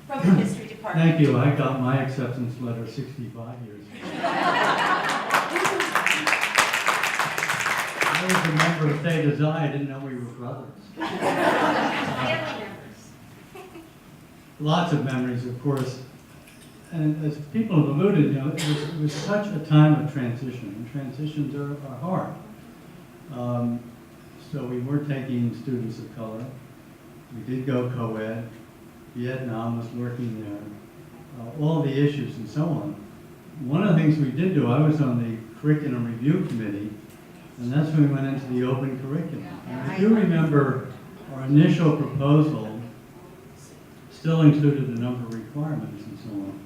From the history department. Thank you. I got my acceptance letter 65 years ago. I was a member of Theta Xi. I didn't know we were brothers. Family members. Lots of memories, of course. And as people have alluded, it was such a time of transition, and transitions are hard. So we were taking students of color. We did go co-ed. Vietnam was working there. All the issues and so on. One of the things we did do, I was on the curriculum review committee, and that's when we went into the open curriculum. And I do remember our initial proposal still included a number of requirements and so on.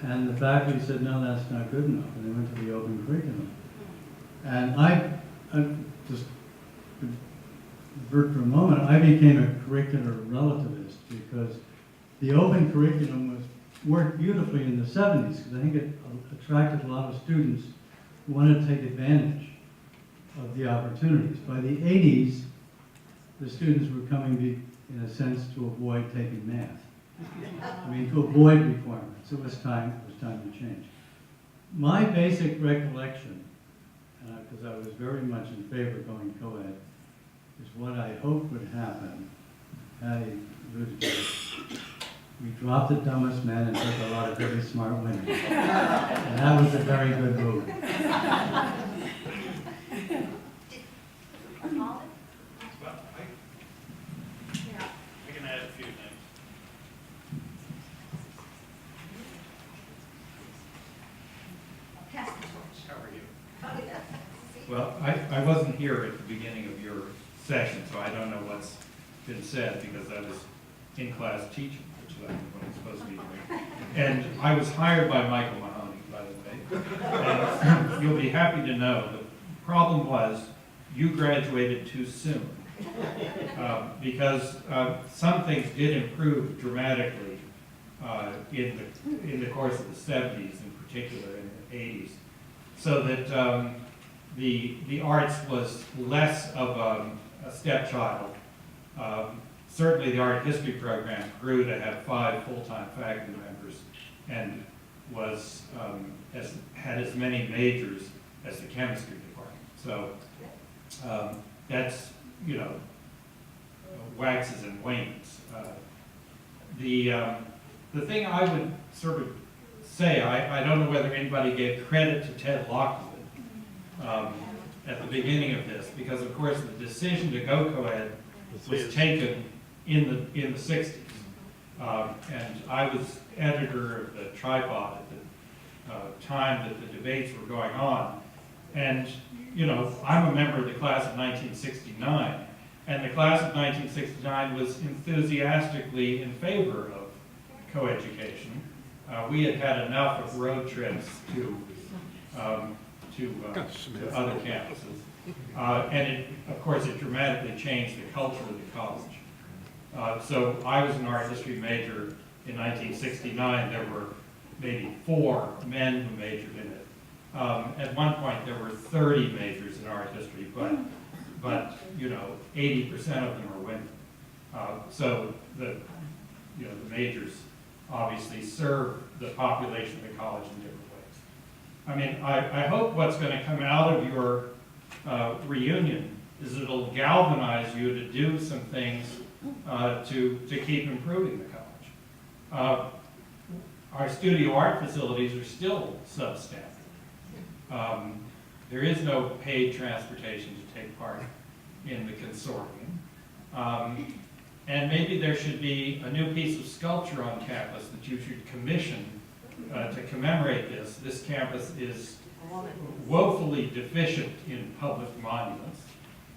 And the faculty said, no, that's not good enough, and they went to the open curriculum. And I just revert for a moment, I became a curricular relativist because the open curriculum worked beautifully in the 70s, because I think it attracted a lot of students who wanted to take advantage of the opportunities. By the 80s, the students were coming, in a sense, to avoid taking math. I mean, to avoid requirements. It was time to change. My basic recollection, because I was very much in favor of going co-ed, is what I hoped would happen. Patty alluded to it. We dropped the dumbest men and took a lot of really smart women. And that was a very good move. I can add a few things. Pass the torch. How are you? Oh, yeah. Well, I wasn't here at the beginning of your session, so I don't know what's been said because I was in class teaching, which is what I'm supposed to be doing. And I was hired by Michael Mahoney, by the way. And you'll be happy to know the problem was you graduated too soon. Because some things did improve dramatically in the course of the 70s, in particular in the 80s, so that the arts was less of a stepchild. Certainly the art history program grew to have 5 full-time faculty members and was had as many majors as the chemistry department. So that's, waxes and wanes. the thing I would sort of say, I don't know whether anybody gave credit to Ted Lockwood at the beginning of this, because of course the decision to go co-ed was taken in the 60s. And I was editor of the Tripod at the time that the debates were going on. And, you know, I'm a member of the class of 1969, and the class of 1969 was enthusiastically in favor of coeducation. We had had enough of road trips to other campuses. And it, of course, it dramatically changed the culture of the college. So I was an art history major in 1969. There were maybe 4 men who majored in it. At one point, there were 30 majors in art history, but you know, 80% of them are women. So the majors obviously serve the population of the college in different ways. I mean, I hope what's going to come out of your reunion is it'll galvanize you to do some things to keep improving the college. Our studio art facilities are still substandard. There is no paid transportation to take part in the consortium. And maybe there should be a new piece of sculpture on campus that you should commission to commemorate this. This campus is woefully deficient in public monuments.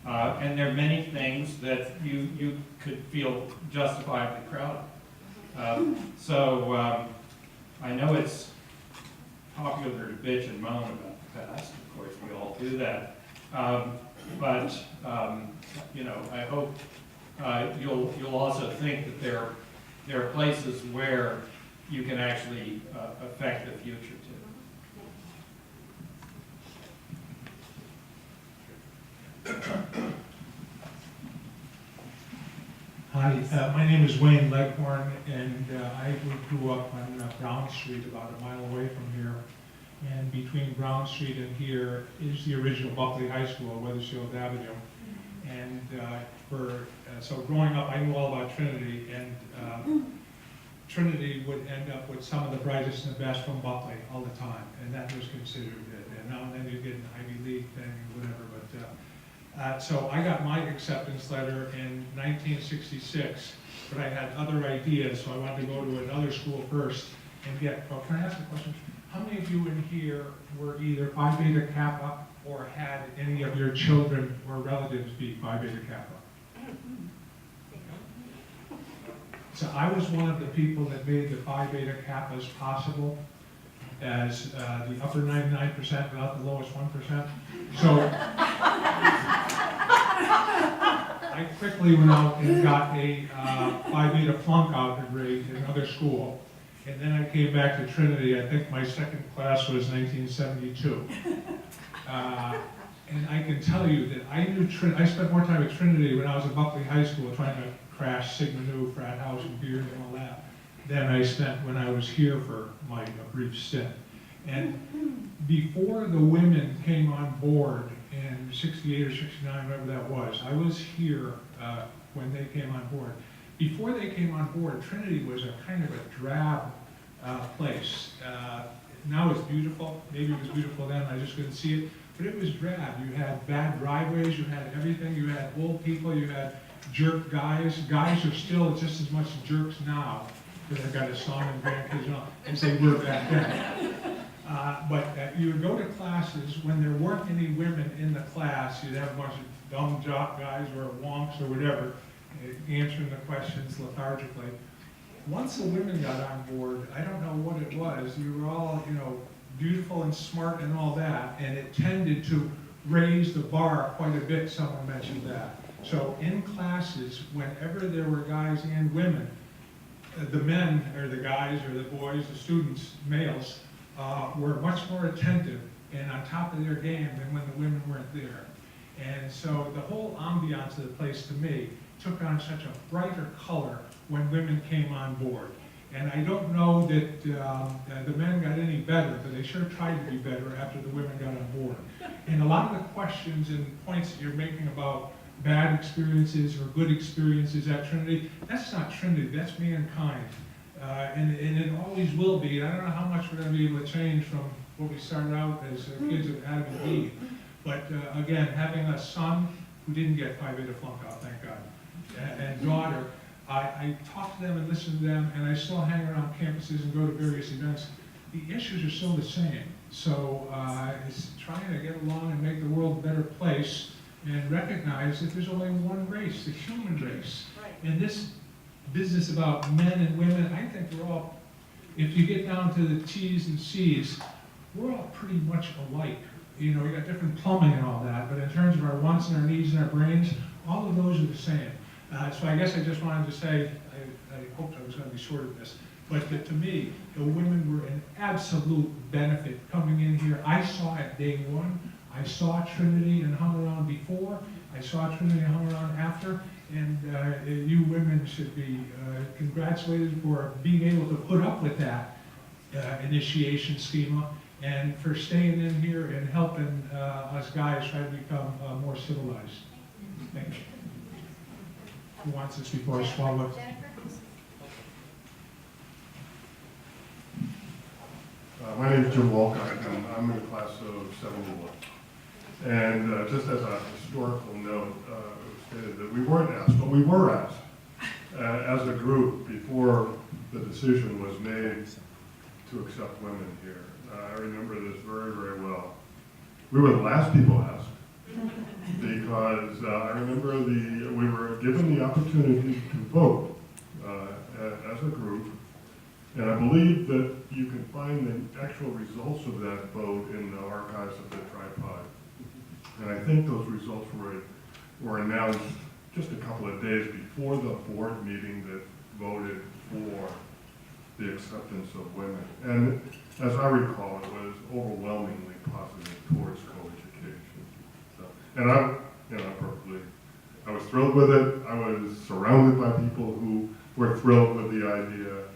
And there are many things that you could feel justifiably proud of. I know it's popular to bitch and moan about the past. Of course, we all do that. You know, I hope you'll also think that there are places where you can actually affect the future too. Hi, my name is Wayne Leghorn, and I grew up on Brown Street, about a mile away from here. And between Brown Street and here is the original Buckley High School, Wethersfield Avenue. And so growing up, I knew all about Trinity, and Trinity would end up with some of the brightest and the best from Buckley all the time, and that was considered it. And now and then you get an Ivy League thing or whatever, but so I got my acceptance letter in 1966, but I had other ideas, so I wanted to go to another school first and get, well, can I ask a question? How many of you in here were either Phi Beta Kappa or had any of your children or relatives be Phi Beta Kappa? So I was one of the people that made the Phi Beta Kappas possible as the upper 99% without the lowest 1%. So I quickly went out and got a Phi Beta flunk out degree in another school. And then I came back to Trinity. I think my second class was 1972. And I can tell you that I spent more time at Trinity when I was at Buckley High School trying to crash Sigma Nu, frat house, and beer and all that, than I spent when I was here for my brief stint. And before the women came on board in 68 or 69, whatever that was, I was here when they came on board. Before they came on board, Trinity was a kind of a drab place. Now it's beautiful. Maybe it was beautiful then, I just couldn't see it. But it was drab. You had bad driveways, you had everything. You had old people, you had jerk guys. Guys are still just as much jerks now, because I've got a son and grandkids and all, as they were back then. But you would go to classes when there weren't any women in the class. You'd have a bunch of dumb jock guys or wonks or whatever answering the questions lethargically. Once the women got on board, I don't know what it was. You were all, you know, beautiful and smart and all that, and it tended to raise the bar quite a bit. Someone mentioned that. So in classes, whenever there were guys and women, the men or the guys or the boys, the students, males, were much more attentive and on top of their game than when the women weren't there. And so the whole ambiance of the place, to me, took on such a brighter color when women came on board. And I don't know that the men got any better, but they sure tried to be better after the women got on board. And a lot of the questions and points that you're making about bad experiences or good experiences at Trinity. That's not Trinity, that's mankind. And it always will be. And I don't know how much we're going to be able to change from what we started out as kids of Adam and Eve. But again, having a son who didn't get Phi Beta flunk out, thank God, and daughter, I talk to them and listen to them, and I still hang around campuses and go to various events. The issues are still the same. So it's trying to get along and make the world a better place and recognize that there's only one race, the human race. Right. And this business about men and women, I think we're all, if you get down to the T's and C's, we're all pretty much alike. You know, we got different plumbing and all that, but in terms of our wants and our needs and our brains, all of those are the same. So I guess I just wanted to say, I hoped I was going to be short of this, but that to me, the women were an absolute benefit coming in here. I saw it day one. I saw Trinity and hung around before. I saw Trinity and hung around after. And you women should be congratulated for being able to put up with that initiation schema and for staying in here and helping us guys try to become more civilized. Thank you. Who wants this before I swallow? My name is Jim Walcott, and I'm in the class of 71. And just as a historical note, it was stated that we weren't asked, but we were asked as a group before the decision was made to accept women here. I remember this very, very well. We were the last people asked because I remember we were given the opportunity to vote as a group, and I believe that you can find the actual results of that vote in the archives of the tripod. And I think those results were announced just a couple of days before the board meeting that voted for the acceptance of women. And as I recall, it was overwhelmingly positive towards co-education. So, and I was thrilled with it. I was surrounded by people who were thrilled with the idea,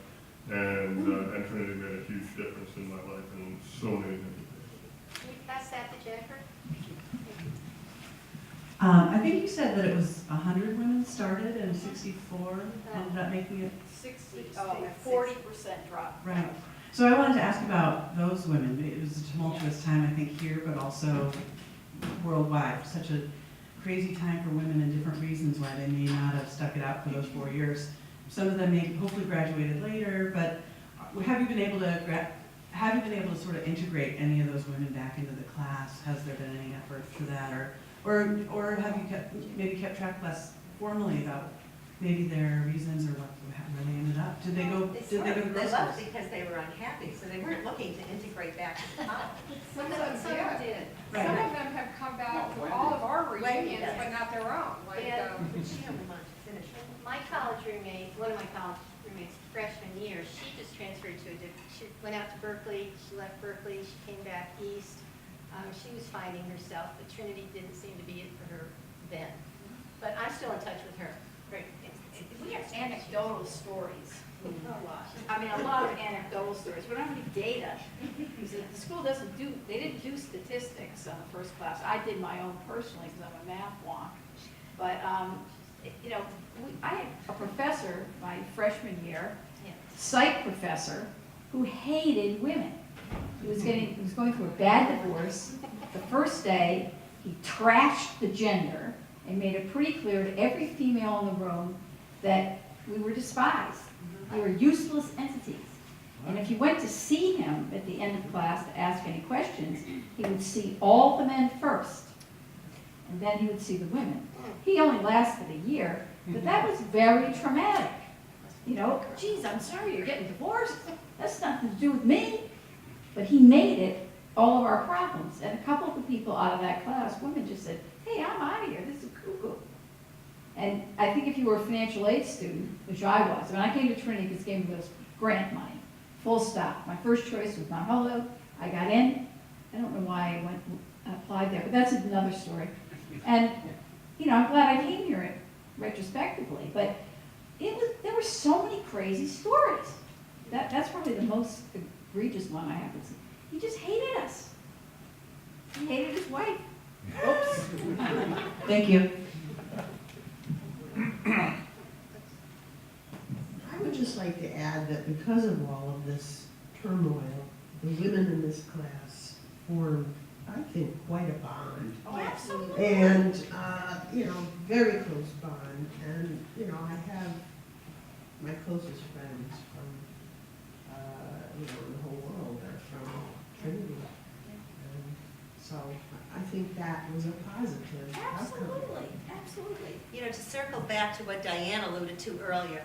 and Trinity made a huge difference in my life in so many different ways. Can you pass that to Jennifer? I think you said that it was 100 women started and 64 ended up making it. 40% drop. Right. So I wanted to ask about those women. It was a tumultuous time, I think, here, but also worldwide. Such a crazy time for women and different reasons why they may not have stuck it out for those 4 years. Some of them may hopefully graduated later, but have you been able to sort of integrate any of those women back into the class? Has there been any effort for that, or have you maybe kept track less formally about maybe their reasons or where they ended up? Did they go to They girls' left schools? because they were unhappy, so they weren't looking to integrate back to college. Some of them did. Right. Some of them have come back to all of our reunions, but not their own. Like, My college roommate, one of my college roommates, freshman year, she just transferred to she went out to Berkeley, she left Berkeley, she came back east. She was finding herself, but Trinity didn't seem to be it for her then. But I'm still in touch with her. Great. We have anecdotal stories. I mean, a lot of anecdotal stories. We don't have any data. Because the school they didn't do statistics on the first class. I did my own personally because I'm a math wonk. But, I had a professor my freshman year, psych professor, who hated women. He was going through a bad divorce. The first day, he trashed the gender and made it pretty clear to every female in the room that we were despised. We were useless entities. And if you went to see him at the end of class to ask any questions, he would see all the men first, and then he would see the women. He only lasted a year, but that was very traumatic. You know, geez, I'm sorry you're getting divorced. That's nothing to do with me. But he made it all of our problems. And a couple of the people out of that class, women just said, hey, I'm out of here. This is cuckoo. And I think if you were a financial aid student, which I was, when I came to Trinity, because it gave me those grant money, full stop. My first choice was Mount Holyoke. I got in. I don't know why I went and applied there, but that's another story. And, I'm glad I came here retrospectively, but there were so many crazy stories. That's probably the most egregious one I have. He just hated us. He hated his wife. Oops. Thank you. just like to add that because of all of this turmoil, the women in this class formed, I think, quite a bond. Oh, absolutely. And, very close bond. And, I have my closest friends from, in the whole world are from Trinity. And so I think that was a positive outcome. Absolutely, absolutely. To circle back to what Diane alluded to earlier,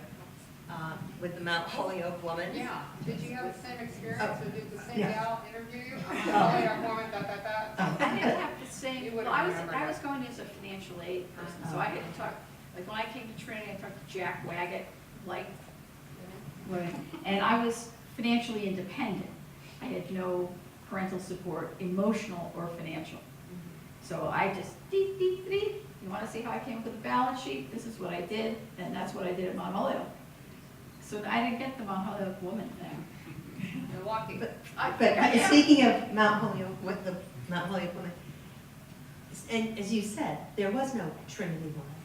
with the Mount Holyoke woman. Yeah, did you have the same experience, Oh. or did the same Yeah. gal interview you? Oh. Holyoke woman, da, da, da. I didn't have the same, You well, wouldn't I remember was that. going as a financial aid person, so I had to talk, like when I came to Trinity, I talked to Jack Waggett, and I was financially independent. I had no parental support, emotional or financial. So I just, you want to see how I came up with a balance sheet? This is what I did, and that's what I did at Mount Holyoke. So I didn't get the Mount Holyoke woman thing. Milwaukee. But Yeah. speaking of Mount Holyoke, with the Mount Holyoke woman, and as you said, there was no Trinity woman.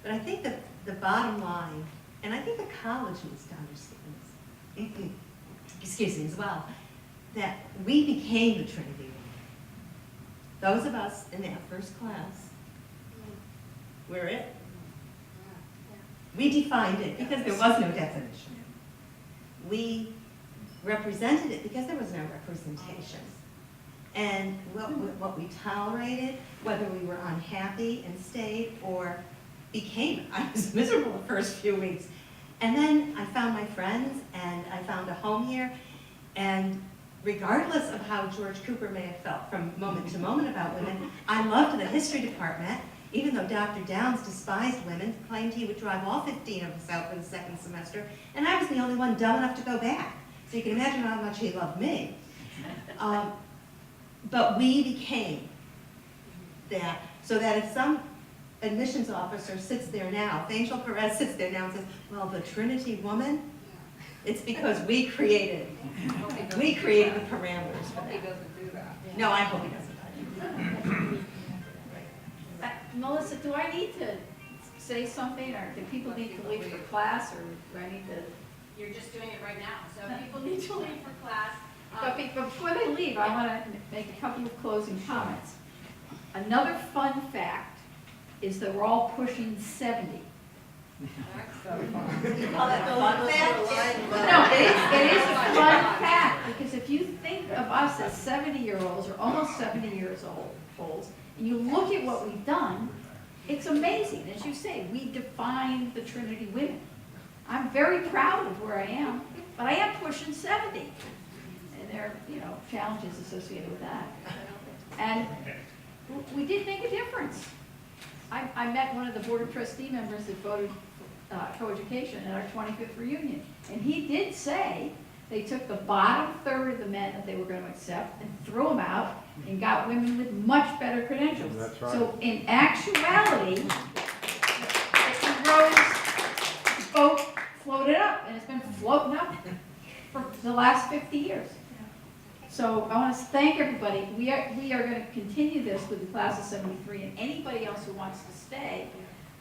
But I think that the bottom line, and I think the college needs to understand this, excuse me as well, that we became the Trinity woman. Those of us in that first class, we're it. We defined it because there was no definition. We represented it because there was no representation. And what we tolerated, whether we were unhappy and stayed or became, I was miserable the first few weeks. And then I found my friends and I found a home here. And regardless of how George Cooper may have felt from moment to moment about women, I loved the history department, even though Dr. Downs despised women, claimed he would drive all 15 of us out for the second semester, and I was the only one dumb enough to go back. So you can imagine how much he loved me. But we became that, so that if some admissions officer sits there now, if Angel Perez sits there now and says, well, the Trinity woman, it's because we created the parameters for Hope he that. doesn't do that. No, I hope he doesn't. Melissa, do I need to say something, or do people need to leave for class, or do I need to? You're just doing it right now, so if people need to leave for class. But before they leave, I want to make a couple of closing comments. Another fun fact is that we're all pushing 70. That's so fun. You call that fun fact? No, it is a fun fact, because if you think of us as 70-year-olds, or almost 70 years old, and you look at what we've done, it's amazing. As you say, we defined the Trinity women. I'm very proud of where I am, but I am pushing 70. And there are, challenges associated with that. And we did make a difference. I met one of the Board of Trustee members that voted coeducation at our 25th reunion. And he did say they took the bottom third of the men that they were going to accept and threw them out and got women with much better credentials. That's right. So in actuality, the boat floated up, and it's been floating up for the last 50 years. So I want to thank everybody. We are going to continue this with the class of 73 and anybody else who wants to stay.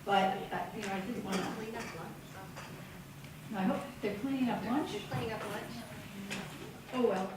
But, I did want to, Clean up lunch. I hope they're cleaning up lunch. Cleaning up lunch. Oh, well.